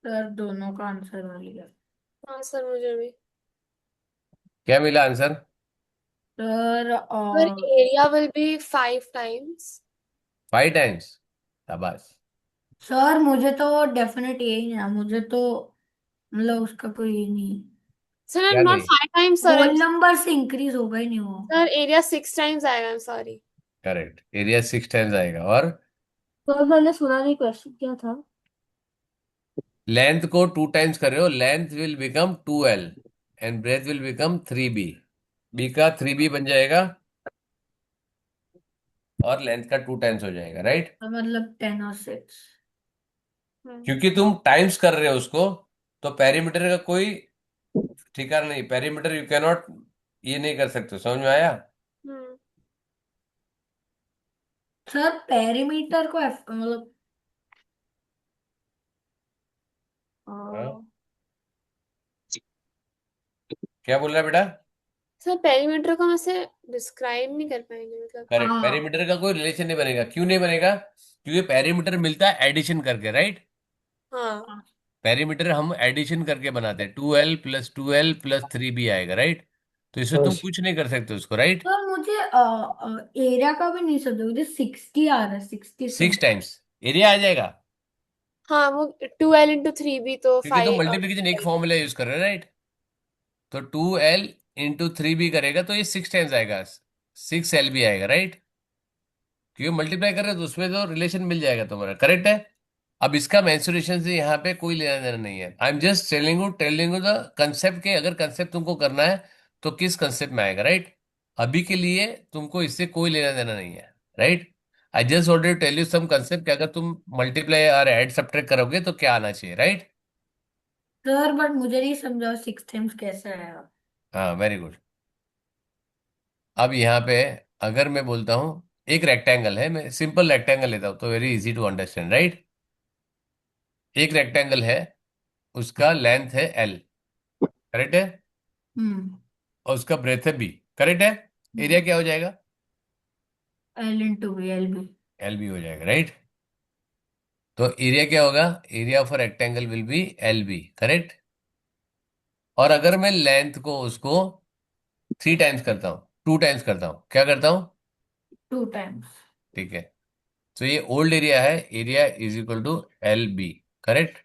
सर दोनों का आंसर मिल गया। हाँ सर मुझे भी। क्या मिला answer. Sir sir area will be 5 times. 5 times, शाबाश। सर मुझे तो डेफिनेट यही नहीं है, मुझे तो मतलब उसका कोई ये नहीं है। सर क्या नॉट नहीं, 5 टाइम्स सर। होल नंबर से इंक्रीज होगा ही नहीं वो। सर एरिया 6 टाइम्स आएगा, I am sorry. Correct, area 6 times आएगा। और तो मैंने सुना नहीं, क्वेश्चन क्या था? लेंथ को 2 टाइम्स कर रहे हो, length will become 2L and breadth will become 3B, B का 3B बन जाएगा और लेंथ का 2 टाइम्स हो जाएगा, राइट। तो मतलब 10 और 6। क्योंकि तुम टाइम्स कर रहे हो उसको, तो पेरीमीटर का कोई ठिकाना नहीं, पेरीमीटर यू कैनॉट ये नहीं कर सकते, समझ में आया। हम्म। सर पेरीमीटर को मतलब हाँ? क्या बोल रहा है बेटा। सर पेरीमीटर को हम ऐसे डिस्क्राइब नहीं कर पाएंगे, मतलब। करेक्ट, हाँ पेरीमीटर का कोई रिलेशन नहीं बनेगा, क्यों नहीं बनेगा, क्योंकि पेरीमीटर मिलता है एडिशन करके, राइट। हाँ। पेरीमीटर हम एडिशन करके बनाते हैं, 2L+2L+3B आएगा, राइट। तो इसमें तुम बस कुछ नहीं कर सकते उसको, राइट। सर मुझे एरिया का भी नहीं समझ, मुझे 60 आ रहा है, 60 सिक्स समथिंग। टाइम्स एरिया आ जाएगा, हाँ वो 2L × 3B तो क्योंकि तुम 5 मल्टीप्लिकेशन एक फॉर्मूला यूज कर रहे हो, राइट। तो 2L × 3B करेगा तो ये 6 टाइम्स आएगा, 6LB आएगा, राइट। क्योंकि मल्टीप्लाई कर रहे हो तो उसमें तो रिलेशन मिल जाएगा तुम्हारा, करेक्ट है। अब इसका मेंसुरेशन से यहाँ पे कोई लेना देना नहीं है, I am just telling you the concept के, अगर कंसेप्ट तुमको करना है तो किस कंसेप्ट में आएगा, राइट। अभी के लिए तुमको इससे कोई लेना देना नहीं है, right. I just already tell you some concept कि अगर तुम मल्टीप्लाई और ऐड सब्ट्रैक्ट करोगे तो क्या आना चाहिए, राइट। सर बट मुझे नहीं समझा 6 टाइम्स कैसे आएगा। हाँ, वेरी गुड। अब यहाँ पे अगर मैं बोलता हूँ एक रेक्टेंगल है, मैं सिंपल रेक्टेंगल लेता हूँ तो very easy to understand, right. एक रेक्टेंगल है, उसका लेंथ है L, करेक्ट है, हम्म। और उसका ब्रेथ है B, करेक्ट है। एरिया क्या हो जाएगा, L × B LB। LB हो जाएगा, राइट। तो एरिया क्या होगा, area of rectangle will be LB, correct. और अगर मैं लेंथ को उसको 3 टाइम्स करता हूँ, 2 टाइम्स करता हूँ, क्या करता हूँ, 2 टाइम्स। ठीक है। तो ये ओल्ड एरिया है, area is equal to LB, correct.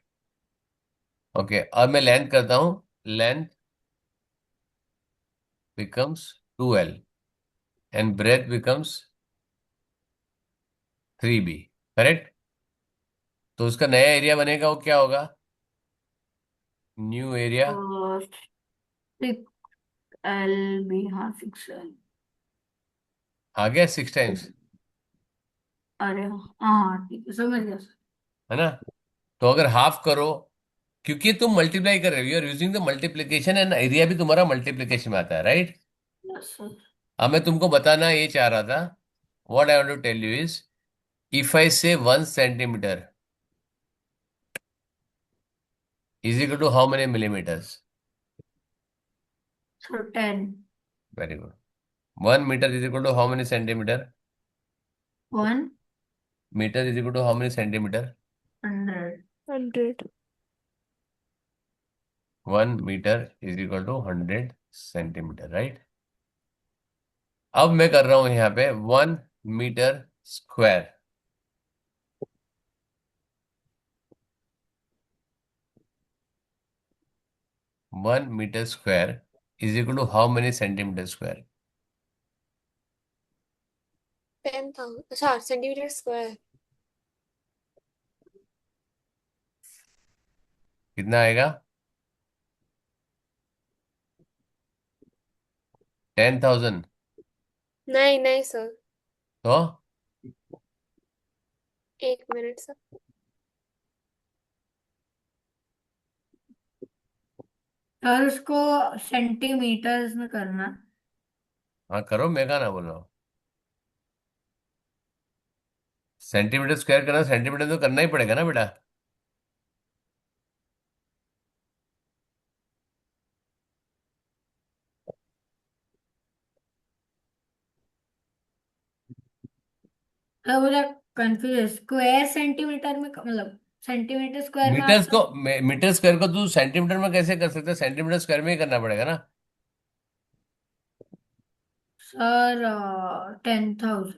Okay, अब मैं लेंथ करता हूँ, length becomes 2L, and breadth becomes 3b, correct? तो उसका नया एरिया बनेगा, वो क्या होगा? New area. तो 6 LB, हाँ 6L। आ गया 6 टाइम्स, अरे हाँ हाँ, ठीक है, समझ गया सर। है ना? तो अगर हाफ करो, क्योंकि तुम मल्टीप्लाई कर रहे हो, you are using the multiplication, and area भी तुम्हारा मल्टीप्लीकेशन में आता है, राइट? Yes sir. अब मैं तुमको बताना ये चाह रहा था, what I want to tell you is, if I say 1 centimetre is equal to how many millimetres? Sir 10। Very good. 1 metre is equal to how many centimetre? 100। Metre is equal to how many centimetre? 100. 1 metre is equal to 100 centimetre, right? अब मैं कर रहा हूं यहाँ पे 1 metre square. 1 metre square is equal to how many centimetre square? 10,000. अच्छा, centimetre square. कितना आएगा? 10,000। नहीं नहीं सर, तो 1 मिनट सर. सर उसको सेंटीमीटर्स में करना। हाँ करो, मैं कहा ना बोल रहा हूँ। सेंटीमीटर स्क्वायर करना, सेंटीमीटर तो करना ही पड़ेगा ना बेटा। सर मुझे कंफ्यूज, स्क्वायर सेंटीमीटर में मतलब सेंटीमीटर स्क्वायर का मीटर्स को, मतलब। मीटर स्क्वायर को तू सेंटीमीटर में कैसे कर सकते? सेंटीमीटर स्क्वायर में ही करना पड़ेगा ना। सर 10,000।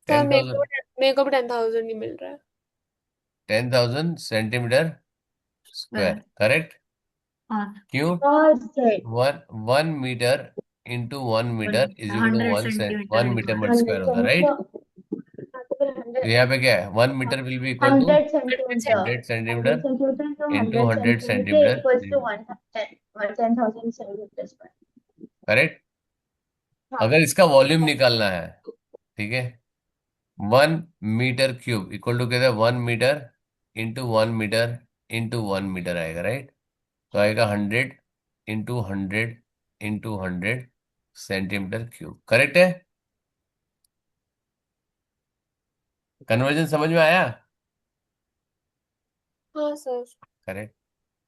सर 10,000। मेरे को भी 10,000 ही मिल रहा है. 10,000 सेंटीमीटर स्क्वायर, स्क्वायर। करेक्ट? हाँ। क्यों? और sir 1 metre into 1 metre is equal to 100 one centimetre metre equal. Multi square 100 होता है, राइट? तो सेंटीमीटर, यहाँ पे क्या है, 1 metre will be equal to 100 centimetre, 100 100 centimetre centimetre to into 100 100 centimetre centimetre, equals to 10,000 centimetre square. Correct? हाँ. अगर इसका वॉल्यूम निकालना है, ठीक है, 1 मीटर क्यूब इक्वल टू कहते हैं 1 मीटर इंटू 1 मीटर आएगा, राइट? तो आएगा 100 into 100 into 100 centimetre cube, correct है? कन्वर्जन समझ में आया? हाँ सर. करेक्ट।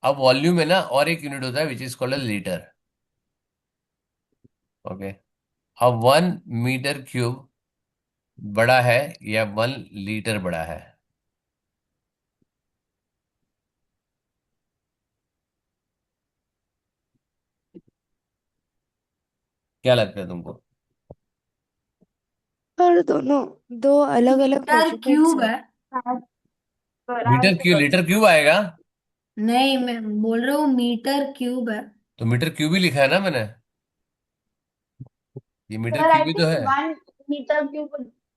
अब वॉल्यूम है ना, और एक यूनिट होता है which is called litre. Okay. अब 1 मीटर क्यूब बड़ा है या 1 लीटर बड़ा है? क्या लगता है तुमको? पर दोनों दो अलग अलग मीटर मेजरमेंट्स क्यूब है. है। मीटर क्यूब आएगा। नहीं, मैं बोल रहा हूँ मीटर क्यूब है। तो मीटर क्यूब ही लिखा है ना मैंने, ये मीटर सर क्यूब आई ही तो थिंक है। 1 मीटर क्यूब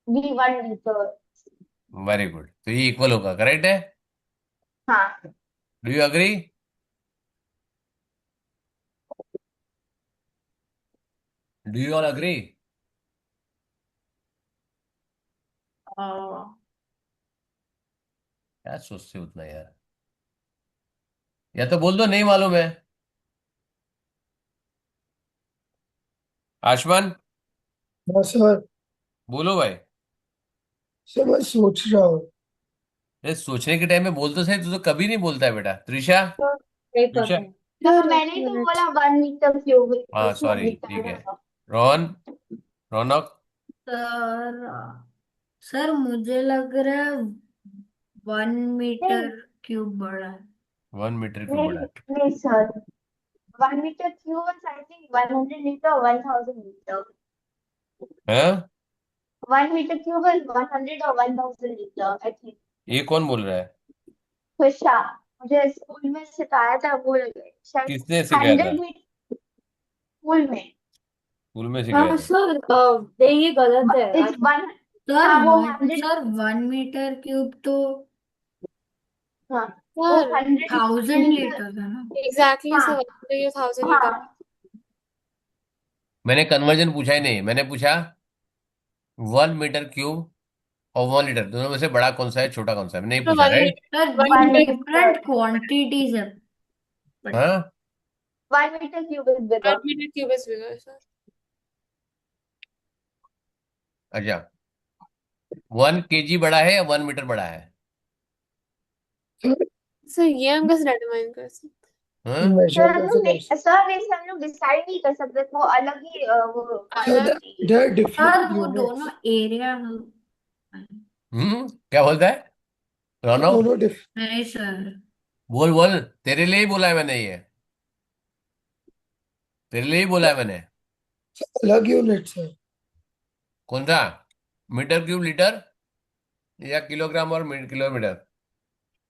भी 1 मीटर. वेरी गुड, तो ये इक्वल होगा, करेक्ट है? हाँ. Do you agree? Do you all agree? Uh, क्या सोचते हो उतना यार, या तो बोल दो नहीं मालूम है। आशमान, हाँ सर। बोलो भाई। सर मैं सोच रहा हूँ। अरे सोचने के टाइम में बोल तो सही, तू तो कभी नहीं बोलता है बेटा। त्रिशा, नहीं त्रिशा। पता है। हाँ, सर एक मैंने ही तो मिनट. बोला 1 मीटर क्यूब हाँ equals to 1 सॉरी, ठीक है। मीटर. रोहन, रौनक। सर सर मुझे लग रहा है 1 मीटर नहीं क्यूब बड़ा है। 1 मीटर क्यूब बड़ा नहीं है। नहीं sir, 1 metre cube is I think 100 metre, 1,000 metre. हाँ, 1 metre cube is 100 or 1,000 litre I think. ये कौन बोल रहा है? खुशा, मुझे स्कूल में सिखाया था, भूल गए शायद. किसने सिखाया था? 100 मीटर स्कूल में. स्कूल में सिखाया हाँ था। सर, नहीं ये गलत है। It's one. सर हाँ वो वन 100। सर 1 मीटर क्यूब तो हाँ वो सर 100 लीटर। थाउजेंड लीटर है ना। एग्जैक्टली हाँ सर, 1000 लीटर। हाँ मैंने कन्वर्जन पूछा ही नहीं, मैंने पूछा 1 मीटर क्यूब और 1 लीटर दोनों में से बड़ा कौन सा है, छोटा कौन सा है, नहीं तो पूछा, one right? Metre sir one ये metre one metre. Different quantities है बट हाँ, 1 metre cube is one bigger. Metre cube is bigger sir. अच्छा, 1 kg बड़ा है या 1 मीटर बड़ा है? सर सर ये हम कैसे डिटरमाइन कर सकते हाँ, सर मेजर हम कैसे लोग कर सकते? सर वैसे हम लोग डिसाइड नहीं कर सकते, वो अलग ही वो हैं? सर अलग। there are सर different वो दोनों units। एरिया क्या बोलता है सर रोनो? दोनों डिफ नहीं सर। बोल बोल, तेरे लिए ही बोला है मैंने, ये तेरे लिए ही बोला है मैंने। अलग यूनिट्स है। कौन सा? मीटर क्यूब लीटर या किलोग्राम और किलोमीटर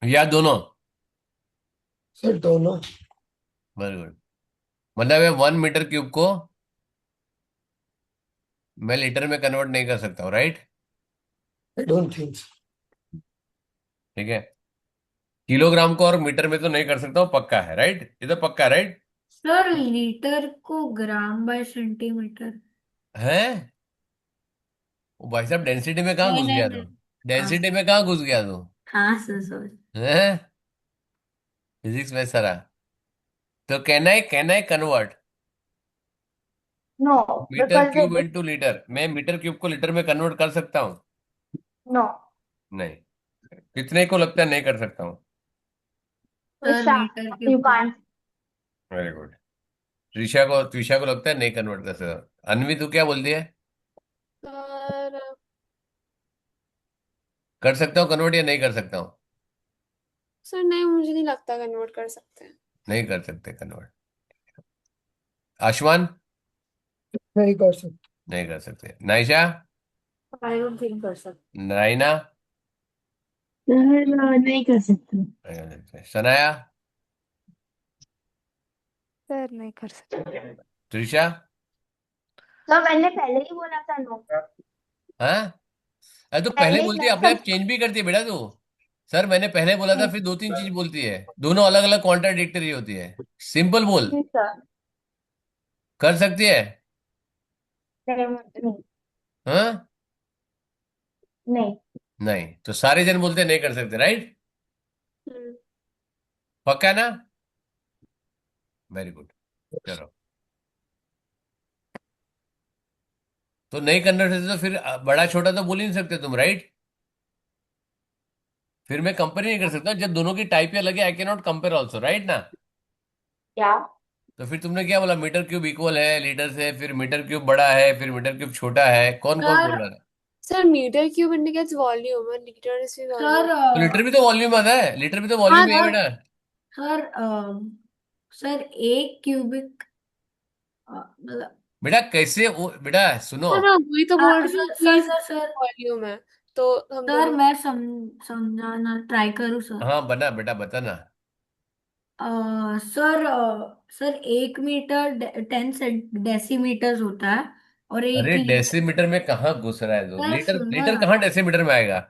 या दोनों? सर दोनों। Very good. मतलब 1 मीटर क्यूब को मैं लीटर में कन्वर्ट नहीं कर सकता हूँ, right? I don't think so. ठीक है, किलोग्राम को और मीटर में तो नहीं कर सकता हूँ, पक्का है, राइट? ये तो पक्का, राइट? सर लीटर को ग्राम बाय सेंटीमीटर। है? वो भाई साहब, डेंसिटी में कहाँ नहीं घुस नहीं गया नहीं। तू? हाँ डेंसिटी में कहाँ घुस गया तू? हाँ सर सॉरी। हैं? फिजिक्स में सरा। तो कहना है convert no metre because cube it into litre, मैं मीटर क्यूब को लीटर में कन्वर्ट कर सकता हूँ? नो नहीं। कितने को लगता है नहीं कर सकता हूँ? Sir Visha metre you cube. Can't. Very good. Trisha को लगता है नहीं कन्वर्ट कर सकता। अनवी तू क्या बोलती है? सर कर सकता हूँ कन्वर्ट या नहीं कर सकता हूँ? सर नहीं, मुझे नहीं लगता कन्वर्ट कर सकते हैं। नहीं कर सकते कन्वर्ट। आशुमान? नहीं कर सकते। नहीं कर सकते। नाइशा? आई डोंट थिंक कर सकते। नाइना? नहीं कर सकते। नहीं कर सकते। सनाया? सर नहीं कर सकते। त्रिशा? सर मैंने पहले ही बोला था नो। हाँ? अरे तो पहले पहले ही बोलती है, मैं अपने आप सब। चेंज भी करती है बेटा तू। सर मैंने पहले बोला था, नहीं फिर दो तीन चीज बोलती है, दोनों अलग अलग कॉन्ट्राडिक्टरी होती है। सिंपल बोल। नहीं सर। कर सकती है? नहीं नहीं हाँ? नहीं। नहीं तो सारे जन बोलते हैं नहीं कर सकते, राइट? हम्म। पक्का है ना? Very good. चलो, तो नहीं करना सकते तो फिर बड़ा छोटा तो बोल ही नहीं सकते तुम, राइट? फिर मैं कंपेयर नहीं कर सकता, जब दोनों की टाइप अलग है, I can not compare also, right ना? क्या? तो फिर तुमने क्या बोला, मीटर क्यूब इक्वल है लीटर से, फिर मीटर क्यूब बड़ा है, फिर मीटर क्यूब छोटा है, कौन कौन सर बोल रहा था? Sir metre cube indicates volume और लीटर इज वॉल्यूम। सर तो लीटर भी तो वॉल्यूम आता है, लीटर भी तो हाँ वॉल्यूम ही है सर बेटा। सर सर एक क्यूबिक मतलब बेटा कैसे वो, बेटा सुनो। सर, हम वही तो बोल रहे हैं सर कि सर सर सर वॉल्यूम है, तो हम सर दोनों। मैं समझाना ट्राई करूँ सर। हाँ बना बेटा, बता ना। सर सर 1 मीटर 10 डेसीमीटर्स होता है और एक अरे लीटर। डेसीमीटर में कहाँ घुस रहा है तू? सर लीटर सुनो लीटर ना। कहाँ डेसीमीटर में आएगा?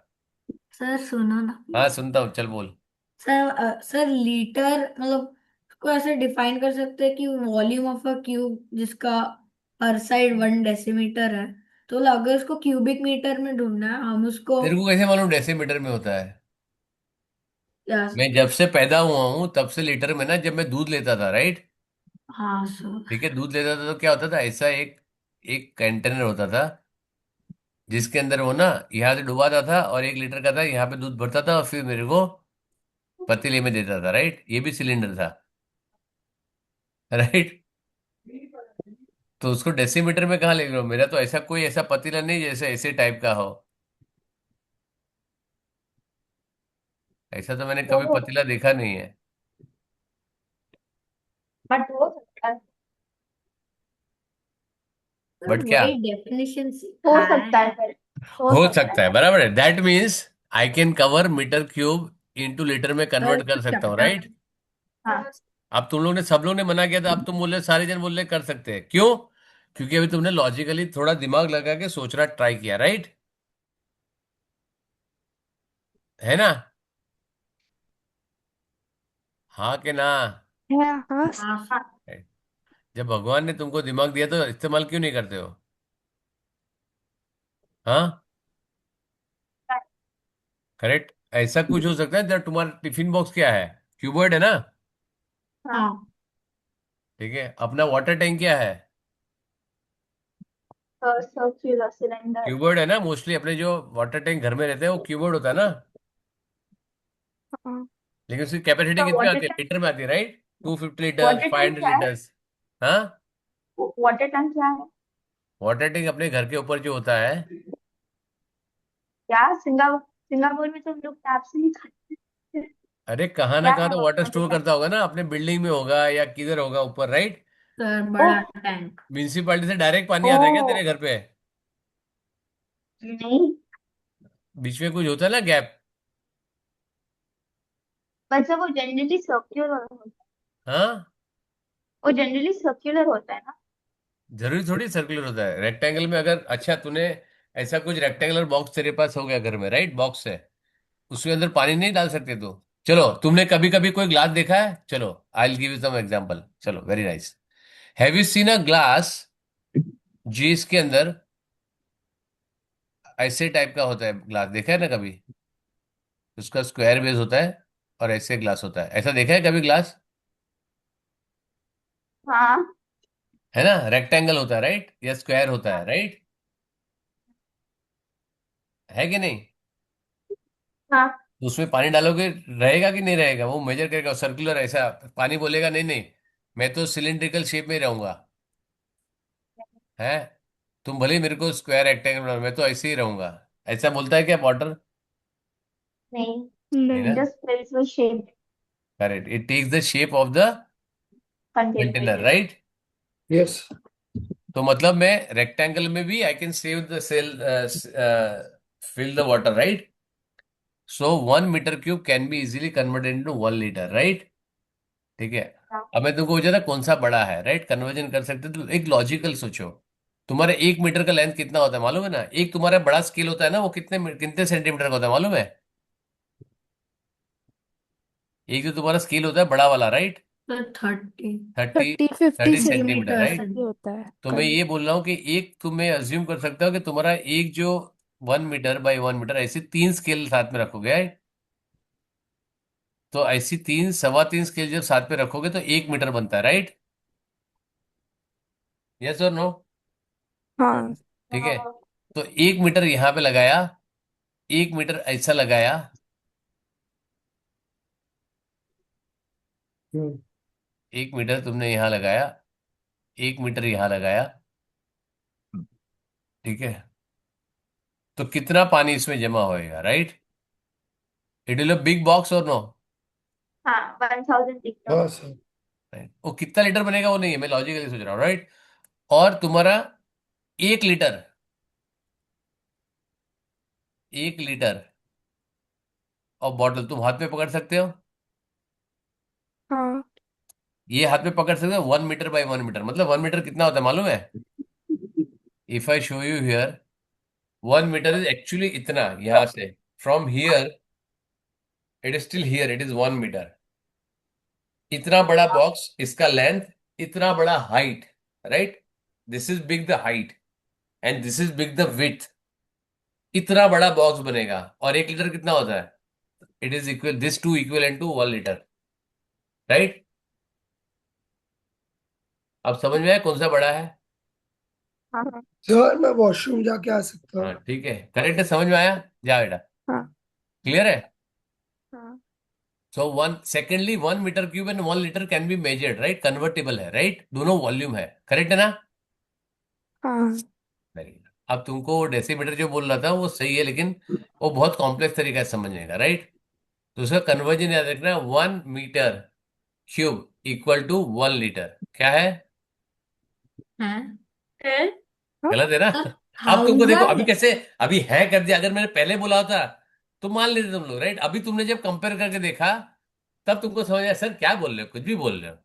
सर सुनो ना हाँ प्लीज। सुनता हूँ, चल बोल। सर सर लीटर मतलब उसको ऐसे डिफाइन कर सकते हैं कि वॉल्यूम ऑफ अ क्यूब जिसका हर साइड 1 डेसीमीटर है। तो अगर उसको क्यूबिक मीटर में ढूंढना है हम उसको। तेरे को कैसे मालूम डेसीमीटर में होता है? या मैं जब से पैदा हुआ हूँ तब से लीटर में ना, जब मैं दूध लेता था, राइट? हाँ सर। ठीक है, दूध लेता था तो क्या होता था, ऐसा एक एक कंटेनर होता था, जिसके अंदर वो ना यहाँ से डुबाता था, और 1 लीटर का था, यहाँ पे दूध भरता था और फिर मेरे को पतीले में देता था, राइट? ये भी सिलेंडर था, राइट? तो उसको डेसीमीटर में कहाँ ले लो? मेरा तो ऐसा कोई ऐसा पतीला नहीं जैसे ऐसे टाइप का हो। ऐसा तो मैंने कभी तो पतीला देखा नहीं है। बट हो सकता है। सर बट क्या? वही डेफिनेशन हो सिखाया सकता है है। फिर। हो हो सकता सकता है, है। बराबर है, that means I can cover metre cube into litre में सर कन्वर्ट कर सकता हूँ, चपटा। हाँ। अब तुम लोग ने, सब लोग ने मना किया था, अब तुम बोल रहे, सारे जन बोल रहे कर सकते हैं, क्यों? क्योंकि अभी तुमने लॉजिकली थोड़ा दिमाग लगा के सोचना ट्राई किया, राइट? है ना? हाँ कि ना? हाँ हाँ हाँ। जब भगवान ने तुमको दिमाग दिया तो इस्तेमाल क्यों नहीं करते हो? हाँ, करेक्ट। ऐसा कुछ हो सकता है जब तुम्हारा टिफिन बॉक्स क्या है? क्यूबॉइड है ना? हाँ। हाँ ठीक है, अपना वाटर टैंक क्या है? Circular cylinder. क्यूबॉइड है ना? मोस्टली अपने जो वाटर टैंक घर में रहते हैं वो क्यूबॉइड होता है ना? हाँ लेकिन उसकी कैपेसिटी तो कितनी वाटर आती है? टैंक, लीटर में आती है, right? 250 litre, water five tank hundred क्या है? लीटर्स हाँ, वाटर टैंक क्या है? वाटर टैंक अपने घर के ऊपर जो होता है। क्या सिंगापुर में तो हम लोग टैप से ही खाते हैं। अरे कहाँ ना क्या कहाँ है तो वाटर वाटर स्टोर टैंक? करता होगा ना, अपने बिल्डिंग में होगा या किधर होगा ऊपर, राइट? सर, ओह। बड़ा टैंक। म्यूनिसिपालिटी से डायरेक्ट पानी आता है क्या ओह। तेरे घर पे? नहीं, बीच में कुछ होता है ना, गैप? मतलब वो जनरली सर्क्यूलर होता है। हाँ, वो जनरली सर्क्यूलर होता है ना? जरूरी थोड़ी सर्कुलर होता है। रेक्टेंगल में अगर, अच्छा तूने ऐसा कुछ रेक्टेंगुलर बॉक्स तेरे पास हो गया घर में, राइट? बॉक्स है, उसके अंदर पानी नहीं डाल सकते तो? चलो, तुमने कभी कभी कोई ग्लास देखा है? चलो, I will give you some example. चलो, very nice. Have you seen a glass जिसके अंदर ऐसे टाइप का होता है? ग्लास देखा है ना कभी? उसका स्क्वायर बेस होता है और ऐसे ग्लास होता है, ऐसा देखा है कभी ग्लास? हाँ। है ना? रेक्टेंगल होता है, राइट? या स्क्वायर होता है, राइट? है कि नहीं? हाँ। तो उसमें पानी डालोगे, रहेगा कि नहीं रहेगा? वो मेजर करेगा सर्कुलर, ऐसा पानी बोलेगा नहीं नहीं, मैं तो सिलिंड्रिकल शेप में ही रहूंगा। है? तुम भले ही मेरे को स्क्वायर रेक्टेंगल बनाओ, मैं तो ऐसे ही रहूंगा। ऐसा बोलता है क्या वाटर? नहीं, नहीं ना? नहीं। Just fills with shape. Correct, it takes the shape of the container. Container, right? Yes. तो मतलब मैं रेक्टेंगल में भी I can save the cell, fill the water, right? So 1 metre cube can be easily converted into 1 litre, right? ठीक है। हाँ। अब मैं तुमको पूछा था कौन सा बड़ा है, राइट? कन्वर्जन कर सकते हो तो एक लॉजिकल सोचो। तुम्हारे 1 मीटर का लेंथ कितना होता है मालूम है ना? एक तुम्हारा बड़ा स्केल होता है ना, वो कितने कितने सेंटीमीटर का होता है मालूम है? एक जो तुम्हारा स्केल होता है बड़ा वाला, right? Sir 30। 30, 30-50 30 centimetre, centimetre right? से। सेंटीमीटर होता है तो मैं करीब। ये बोल रहा हूँ कि एक तुम्हें अज्यूम कर सकता हो कि तुम्हारा एक जो 1 मीटर बाय 1 मीटर, ऐसे 3 स्केल साथ में रखोगे, right? तो ऐसी तीन सवा तीन स्केल जब साथ में रखोगे तो 1 मीटर बनता है, राइट? यस और नो? हाँ ठीक है। तो 1 मीटर यहाँ पे लगाया, 1 मीटर ऐसा लगाया, Hmm. 1 मीटर तुमने यहाँ लगाया, 1 मीटर यहाँ लगाया, ठीक है? तो कितना पानी इसमें जमा होएगा, right? It will a big box और नो? हाँ, 1000 लीटर। हाँ सर। राइट, वो कितना लीटर बनेगा वो नहीं है, मैं लॉजिकली सोच रहा हूँ, राइट? और तुम्हारा 1 लीटर, 1 लीटर और बॉटल तुम हाथ में पकड़ सकते हो? हाँ ये हाथ में पकड़ सकते हो 1 मीटर बाय 1 मीटर, मतलब 1 मीटर कितना होता है मालूम है? If I show you here, 1 metre is actually इतना, यहां से from here it is still here, it is 1 metre. इतना बड़ा बॉक्स, इसका लेंथ, इतना बड़ा height, right? This is big the height and this is big the width. इतना बड़ा बॉक्स बनेगा और 1 लीटर कितना होता है? It is equal, this to equal to 1 litre, right? अब समझ में आया कौन सा बड़ा है? हाँ हाँ सर मैं वॉशरूम जाके आ सकता हाँ, हूँ? ठीक है, करेक्ट है, समझ में आया? जा बेटा, हाँ क्लियर है? हाँ so one secondly 1 metre cube and 1 litre can be measured, right? Convertible है, राइट? दोनों वॉल्यूम है, करेक्ट है ना? हाँ वेरी गुड। अब तुमको डेसीमीटर जो बोल रहा था वो सही है, लेकिन वो बहुत कॉम्प्लेक्स तरीका है समझने का, राइट? तो उसका कन्वर्जन याद रखना, 1 metre cube equal to 1 litre, क्या है? हैं? फिर हाँ गलत है ना? सर अब तुमको देखो, अभी 1000। कैसे, अभी है कर दिया, अगर मैंने पहले बोला होता तो मान लेते तुम लोग, राइट? अभी तुमने जब कंपेयर करके देखा तब तुमको समझ आया सर क्या बोल रहे हो, कुछ भी बोल रहे हो।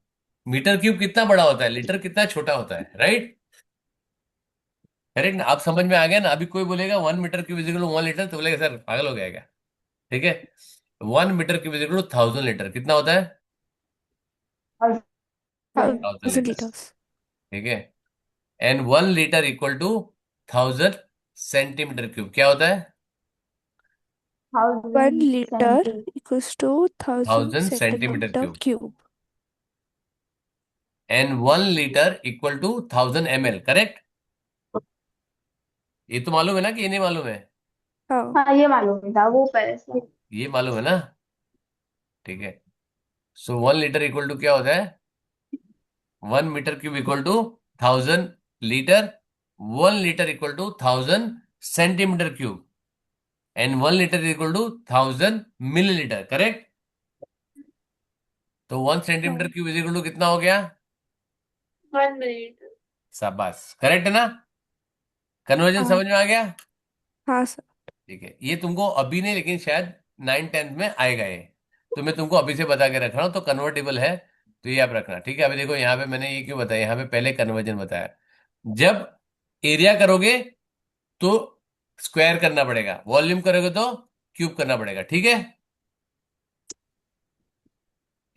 मीटर क्यूब कितना बड़ा होता है, लीटर कितना छोटा होता है, राइट? करेक्ट ना? अब समझ में आ गया ना? अभी कोई बोलेगा 1 metre cube is equal to 1 litre, तो बोलेगा सर पागल हो गया क्या? ठीक है। 1 metre cube is equal to 1000 litre, कितना होता है? और 1000 लीटर। liters. ठीक है। And 1 litre equal to 1000 centimetre cube, क्या होता है? 1 1000 liter centi equals to 1000 1000 centimetre centimeter cube. cube. And 1 litre equal to 1000 ml, correct? ये तो मालूम है ना कि ये नहीं मालूम है? हाँ, हाँ ये मालूम था वो पहले से। ये मालूम है ना? ठीक है। सो 1 लीटर इक्वल टू क्या होता है? 1 metre cube equal to 1000 litre. 1 litre equal to 1000 centimetre cube. And 1 litre equal to 1000 millilitre, correct? तो 1 centimetre cube is equal to कितना हो गया? 1 minute. शाबाश, करेक्ट है ना? कन्वर्जन हाँ, समझ में आ गया? हाँ सर। ठीक है, ये तुमको अभी नहीं, लेकिन शायद 9th 10th में आएगा ये। तो मैं तुमको अभी से बता के रख रहा हूँ, तो कन्वर्टेबल है, तो ये आप रखना। ठीक है, अभी देखो यहाँ पे मैंने ये क्यों बताया, यहाँ पे पहले कन्वर्जन बताया। जब एरिया करोगे तो स्क्वायर करना पड़ेगा, वॉल्यूम करोगे तो क्यूब करना पड़ेगा। ठीक है,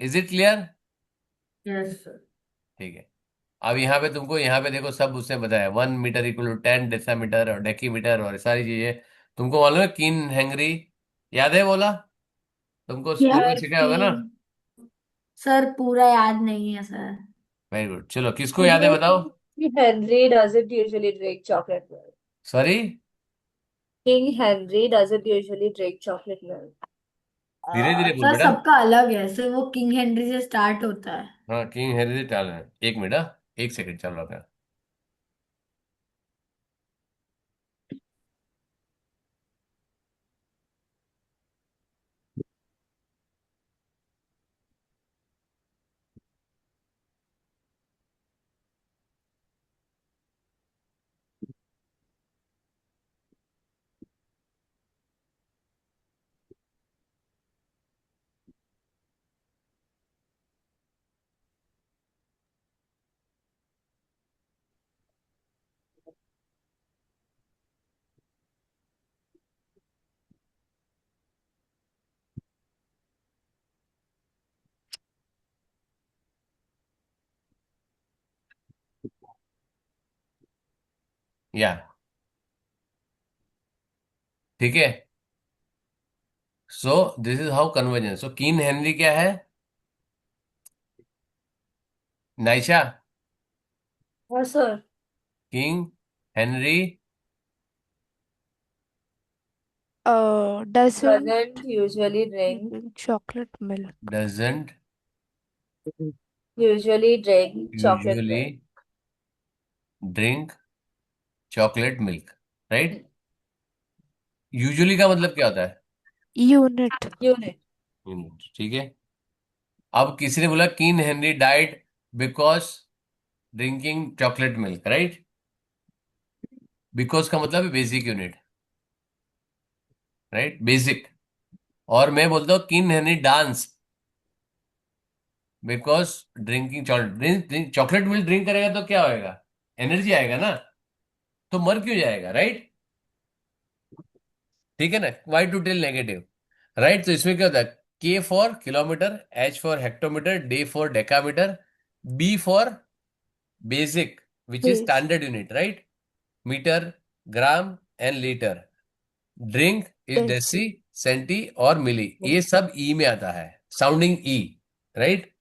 is it clear? Yes sir. ठीक है। अब यहाँ पे तुमको, यहाँ पे देखो सब उसने बताया, 1 मीटर इक्वल टू 10 डेसीमीटर और डेकीमीटर और सारी चीजें। तुमको मालूम है कीन हेनरी, याद है बोला? तुमको स्कूल में यार सिखाया होगा ना? कि सर पूरा याद नहीं है सर। वेरी गुड, चलो किसको याद है बताओ? Henry doesn't usually drink chocolate milk. Sorry? King Henry doesn't usually drink chocolate milk. धीरे धीरे बोल सर बेटा। सबका अलग है सर, वो किंग हेनरी से स्टार्ट होता है। हाँ, किंग हेनरी टाल है। 1 मिनट, हाँ, 1 सेकंड चल रहा था। या, ठीक है। So this is how conversion. So king Henry क्या है? नाइशा, हाँ sir. King Henry Doesn't Doesn't usually drink. drink chocolate milk. Doesn't Usually drink chocolate usually milk. Drink chocolate milk, right? Usually का मतलब क्या होता है? Unit. Unit. ठीक है। अब किसी ने बोला king Henry died because drinking chocolate milk, right? Because का मतलब है बेसिक यूनिट, राइट, बेसिक। और मैं बोलता हूँ king Henry dance because drinking chocolate chocolate milk drink करेगा तो क्या होएगा? एनर्जी आएगा ना, तो मर क्यों जाएगा, राइट? ठीक है ना? Why to tell negative, right? तो इसमें क्या होता है? K for kilometre, H for hectometre, D for decametre, B for basic which is Base. Standard unit, right? Metre, gram and litre. Drink is Deci. Deci, centi और milli, ये सब E में आता है, sounding E, right?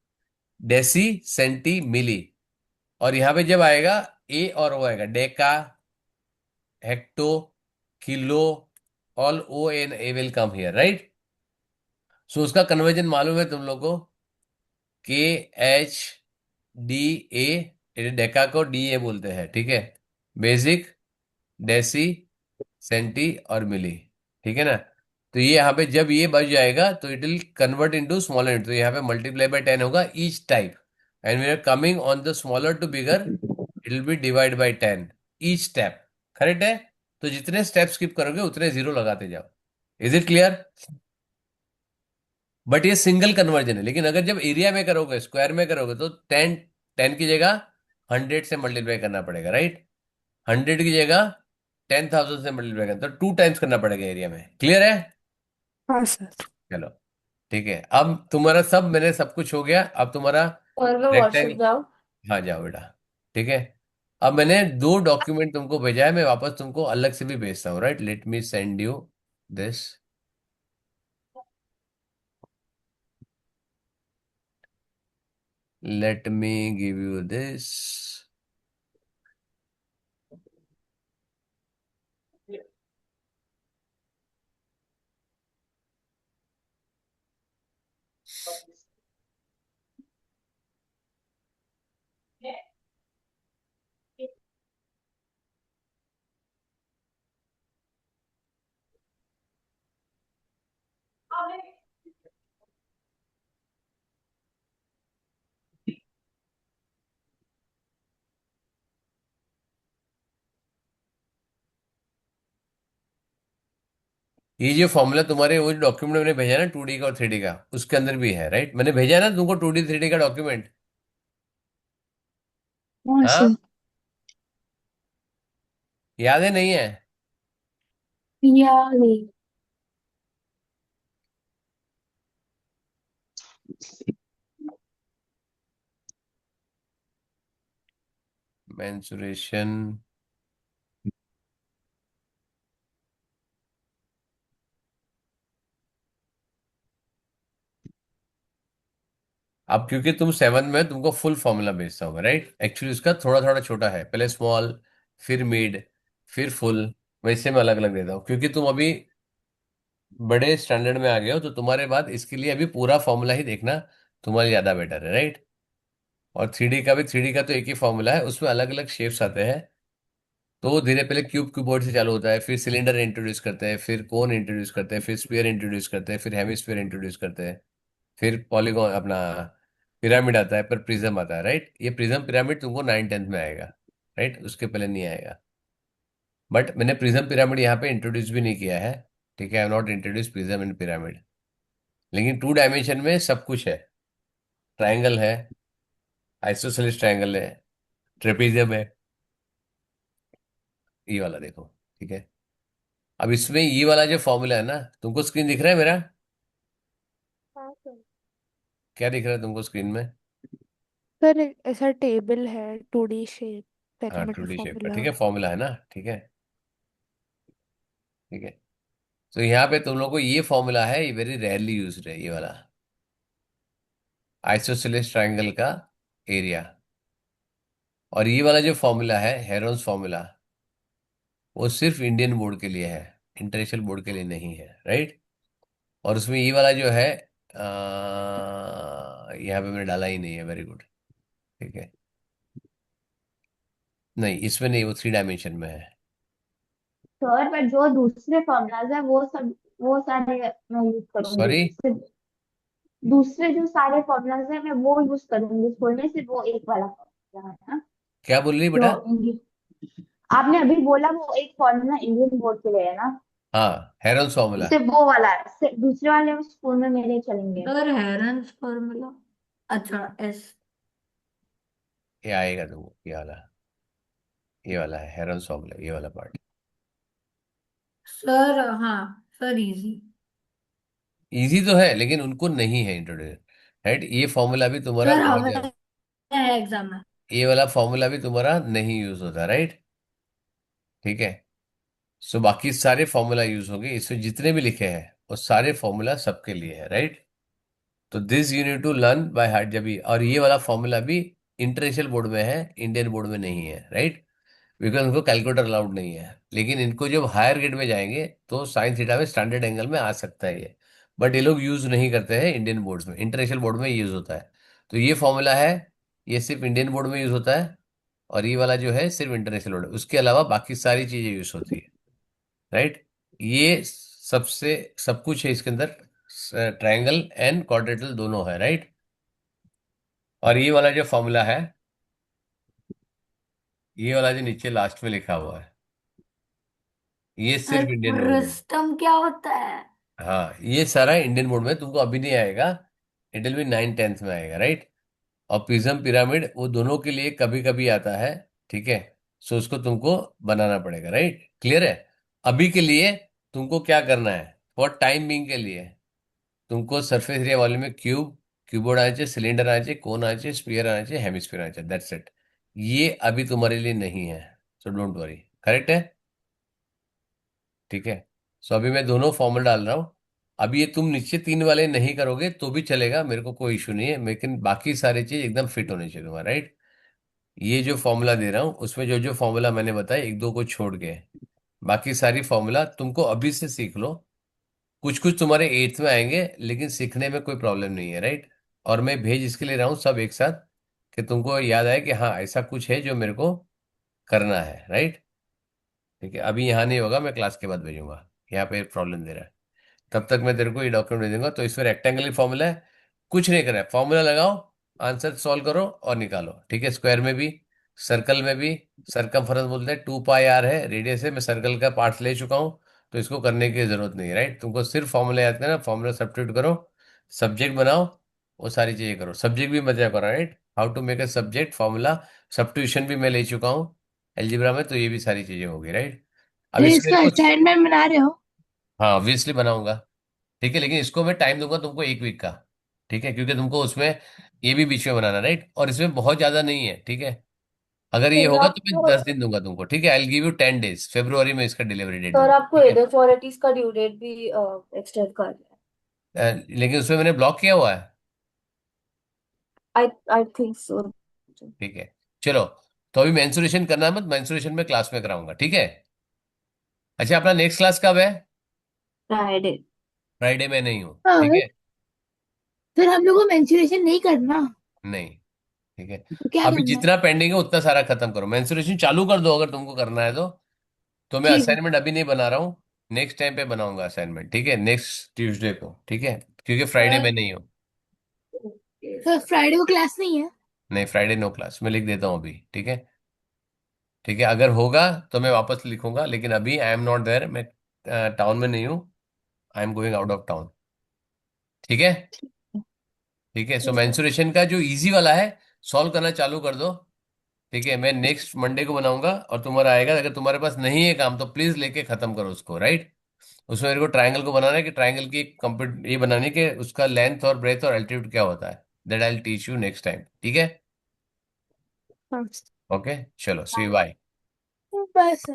Deci, centi, milli. और यहां पे जब आएगा ए और ओ आएगा, deca, hecto, kilo, all O N A will come here, right? So उसका कन्वर्जन मालूम है तुम लोग को? के एच डी ए, डेका को डी ए बोलते हैं, ठीक है? बेसिक, डेसी, सेंटी और मिली, ठीक है ना? तो ये यहाँ पे जब ये बच जाएगा तो it will convert into smaller unit, तो यहाँ पे मल्टीप्लाई बाय 10 होगा each type. And we are coming on the smaller to bigger, it will be divide by 10 each step, correct है? तो जितने स्टेप स्किप करोगे उतने जीरो लगाते जाओ। Is it clear? बट ये सिंगल कन्वर्जन है, लेकिन अगर जब एरिया में करोगे, स्क्वायर में करोगे, तो 10 10 की जगह 100 से मल्टीप्लाई करना पड़ेगा, राइट? 100 की जगह 10,000 से मल्टीप्लाई करना, तो 2 टाइम्स करना पड़ेगा एरिया में। क्लियर है? हाँ सर। चलो ठीक है, अब तुम्हारा सब, मैंने सब कुछ हो गया, अब तुम्हारा और मैं वॉशरूम रेक्टेंगल। जाऊँ? हाँ जाओ बेटा। ठीक है, अब मैंने 2 डॉक्यूमेंट तुमको भेजा है, मैं वापस तुमको अलग से भी भेजता हूँ, right? Let me send you this. Let me give you this. ये जो फॉर्मूला तुम्हारे वो डॉक्यूमेंट मैंने भेजा ना 2D का और 3D का, उसके अंदर भी है, राइट? मैंने भेजा ना तुमको 2D 3D का डॉक्यूमेंट। हाँ हाँ, सर। याद है नहीं है? या नहीं। मेंसुरेशन। अब क्योंकि तुम 7 में, तुमको फुल फॉर्मूला भेजता हूँ, राइट? एक्चुअली उसका थोड़ा थोड़ा छोटा है, पहले स्मॉल, फिर मिड, फिर फुल, वैसे मैं अलग अलग देता हूँ, क्योंकि तुम अभी बड़े स्टैंडर्ड में आ गए हो, तो तुम्हारे बाद इसके लिए अभी पूरा फॉर्मूला ही देखना तुम्हारे ज्यादा बेटर है, राइट? और 3D का भी, 3D का तो एक ही फॉर्मूला है, उसमें अलग अलग शेप्स आते हैं। तो वो धीरे, पहले क्यूब क्यूबॉइड से चालू होता है, फिर सिलेंडर इंट्रोड्यूस करते हैं, फिर कोन इंट्रोड्यूस करते हैं, फिर स्फीयर इंट्रोड्यूस करते हैं, फिर हेमिस्फीयर इंट्रोड्यूस करते हैं, फिर पॉलीगॉन अपना पिरामिड आता है, पर प्रिज्म आता है, राइट? ये प्रिज्म पिरामिड तुमको 9th 10th में आएगा, राइट? उसके पहले नहीं आएगा। बट मैंने प्रिज्म पिरामिड यहाँ पे इंट्रोड्यूस भी नहीं किया है, ठीक है? I not introduce prism in pyramid. लेकिन 2 डायमेंशन में सब कुछ है। ट्राइंगल है, आइसोसेलेस ट्राइंगल है, ट्रेपेजियम है, ये वाला देखो। ठीक है, अब इसमें ये वाला जो फॉर्मूला है ना, तुमको स्क्रीन दिख रहा है मेरा? हाँ सर। क्या दिख रहा है तुमको स्क्रीन में? सर एक ऐसा टेबल है 2D शेप, हाँ, पैरामीटर 2D शेप का, ठीक फॉर्मूला। है, फॉर्मूला है ना, ठीक है। ठीक है, तो यहाँ पे तुम लोग को ये फॉर्मूला है, ये वेरी रेयरली यूज है, ये वाला आइसोसेलेस ट्राइंगल का एरिया। और ये वाला जो फॉर्मूला है, हेरोन्स फॉर्मूला, वो सिर्फ इंडियन बोर्ड के लिए है, इंटरनेशनल बोर्ड के लिए नहीं है, राइट? और उसमें ये वाला जो है, यहाँ पे मैंने डाला ही नहीं है, वेरी गुड। ठीक है, नहीं इसमें नहीं, वो 3 डायमेंशन में है। सर पर जो दूसरे फॉर्मूलाज है वो सब, वो सारे मैं यूज करूंगी सॉरी, सिर्फ। दूसरे जो सारे फॉर्मूलाज है मैं वो यूज करूंगी, उसमें में सिर्फ वो एक वाला फॉर्मूला है ना क्या बोल रही बेटा? जो आपने अभी बोला, वो एक फॉर्मूला इंडियन बोर्ड के लिए है ना? हाँ, हेरोन्स फॉर्मूला। सिर्फ वो वाला है, सिर्फ दूसरे वाले स्कूल में मेरे चलेंगे। सर हेरन्स फॉर्मूला, अच्छा एस। ये आएगा तुमको, ये वाला है हेरोन्स फॉर्मूला, ये वाला पार्ट। सर हाँ सर इजी। इजी तो है, लेकिन उनको नहीं है इंट्रोड्यूस, राइट? ये फॉर्मूला भी तुम्हारा सर बहुत हमें ज्यादा, है एग्जाम में। ये वाला फॉर्मूला भी तुम्हारा नहीं यूज होता, राइट? ठीक है, सो बाकी सारे फॉर्मूला यूज होंगे, इसमें जितने भी लिखे हैं वो सारे फॉर्मूला सबके लिए है, राइट? तो this you need to learn by heart जब भी। और ये वाला फॉर्मूला भी इंटरनेशनल बोर्ड में है, इंडियन बोर्ड में नहीं है, राइट? बिकॉज उनको कैलकुलेटर अलाउड नहीं है। लेकिन इनको जब हायर ग्रेड में जाएंगे तो साइन थीटा में स्टैंडर्ड एंगल में आ सकता है ये, बट ये लोग यूज नहीं करते हैं इंडियन बोर्ड्स में, इंटरनेशनल बोर्ड में यूज होता है। तो ये फॉर्मूला है, ये सिर्फ इंडियन बोर्ड में यूज होता है, और ये वाला जो है सिर्फ इंटरनेशनल बोर्ड, उसके अलावा बाकी सारी चीजें यूज होती है, राइट? ये सबसे सब कुछ है इसके अंदर, ट्रायंगल एंड क्वाड्रेटल दोनों है, राइट? और ये वाला जो फॉर्मूला है, ये वाला जो नीचे लास्ट में लिखा हुआ है, ये सर सिर्फ इंडियन बोर्ड में। प्रिस्टम क्या होता है? हाँ, ये सारा इंडियन बोर्ड में, तुमको अभी नहीं आएगा, it will B 9th 10th में आएगा, राइट? और प्रिज्म पिरामिड वो दोनों के लिए कभी कभी आता है, ठीक है? सो उसको तुमको बनाना पड़ेगा, राइट? क्लियर है? अभी के लिए तुमको क्या करना है, फॉर टाइम बिंग के लिए तुमको सरफेस एरिया वॉल्यूम में क्यूबोइड आना चाहिए, सिलेंडर आना चाहिए, कोन आना चाहिए, स्फीयर आना चाहिए, हेमिस्फीयर आना चाहिए, दैट्स इट। ये अभी तुम्हारे लिए नहीं है, सो डोंट वरी। करेक्ट है? ठीक है। सो अभी मैं दोनों फॉर्मूला डाल रहा हूँ। अभी ये तुम नीचे तीन वाले नहीं करोगे तो भी चलेगा, मेरे को कोई इशू नहीं है, लेकिन बाकी सारी चीज एकदम फिट होनी चाहिए तुम्हारा, राइट? ये जो फॉर्मूला दे रहा हूँ उसमें जो जो फॉर्मूला मैंने बताया एक दो को छोड़ के बाकी सारी फॉर्मूला तुमको अभी से सीख लो। कुछ कुछ तुम्हारे एट्थ में आएंगे लेकिन सीखने में कोई प्रॉब्लम नहीं है, राइट? और मैं भेज इसके लिए रहा हूँ सब एक साथ कि तुमको याद आए कि हाँ ऐसा कुछ है जो मेरे को करना है, राइट? ठीक है, अभी यहाँ नहीं होगा, मैं क्लास के बाद भेजूंगा। यहाँ पे प्रॉब्लम दे रहा है, तब तक मैं तेरे को ये डॉक्यूमेंट दे दूंगा। तो इसमें रेक्टेंगुलर फॉर्मूला है, कुछ नहीं करना है, फॉर्मूला लगाओ, आंसर सॉल्व करो और निकालो। ठीक है, स्क्वायर में भी, सर्कल में भी, सरकमफेरेंस बोलते हैं 2 पाई r है, रेडियस है, मैं सर्कल का पार्ट ले चुका हूँ तो इसको करने की जरूरत नहीं है, राइट? तुमको सिर्फ फॉर्मूला याद करना, फॉर्मूला सब्स्टिट्यूट करो, सब्जेक्ट बनाओ, वो सारी चीजें करो। सब्जेक्ट भी मजा करो, right? How to make a subject, formula, substitution भी मैं ले चुका हूँ एलजेब्रा में, तो ये भी सारी चीजें होगी, राइट? अब तो इसमें इसका कुछ, असाइनमेंट बना रहे हो? हाँ ऑब्वियसली बनाऊंगा। ठीक है, लेकिन इसको मैं टाइम दूंगा तुमको 1 वीक का। ठीक है, क्योंकि तुमको उसमें ये भी बीच में बनाना, राइट? और इसमें बहुत ज्यादा नहीं है, ठीक है? अगर ये सर होगा तो मैं आपको 10 दिन दूंगा तुमको, ठीक है? I will give you 10 days, February में इसका डिलीवरी डेट सर दूंगा, आपको ठीक है? इनइक्वालिटीज का ड्यू डेट भी एक्सटेंड कर दिया लेकिन उसमें मैंने ब्लॉक किया हुआ है। है। I think so. ठीक है, चलो। तो अभी मेंसुरेशन करना मत, मेंसुरेशन में क्लास में कराऊंगा, ठीक है? अच्छा, अपना नेक्स्ट क्लास कब है? फ्राइडे। फ्राइडे में नहीं हूँ, ठीक हाँ। है? फिर हम लोग को मेंस्ट्रुएशन नहीं करना? नहीं। ठीक है, तो क्या अभी करना है? जितना पेंडिंग है उतना सारा खत्म करो, मेंसुरेशन चालू कर दो अगर तुमको करना है तो मैं ठीक है। असाइनमेंट अभी नहीं बना रहा हूँ, नेक्स्ट टाइम पे बनाऊंगा असाइनमेंट, ठीक है? नेक्स्ट ट्यूसडे को, ठीक है? क्योंकि फ्राइडे में नहीं हूँ। तो फ्राइडे को क्लास नहीं है? नहीं, फ्राइडे नो क्लास, मैं लिख देता हूँ अभी, ठीक है? ठीक है, अगर होगा तो मैं वापस लिखूंगा, लेकिन अभी आई एम नॉट देयर, मैं टाउन में नहीं हूँ, I am going out of town. ठीक है? ठीक है, सो मेंसुरेशन का जो इजी वाला है सॉल्व करना चालू कर दो। ठीक है, मैं नेक्स्ट मंडे को बनाऊंगा और तुम्हारा आएगा। अगर तुम्हारे पास नहीं है काम तो प्लीज लेके खत्म करो उसको, राइट? उसमें मेरे को ट्रायंगल को बनाना है कि ट्रायंगल की कंप्यूट ये बनानी है कि उसका लेंथ और ब्रेथ और अल्टीट्यूड क्या होता है, that I will teach you next time, ठीक है? हाँ ओके, चलो सी बाय। बस।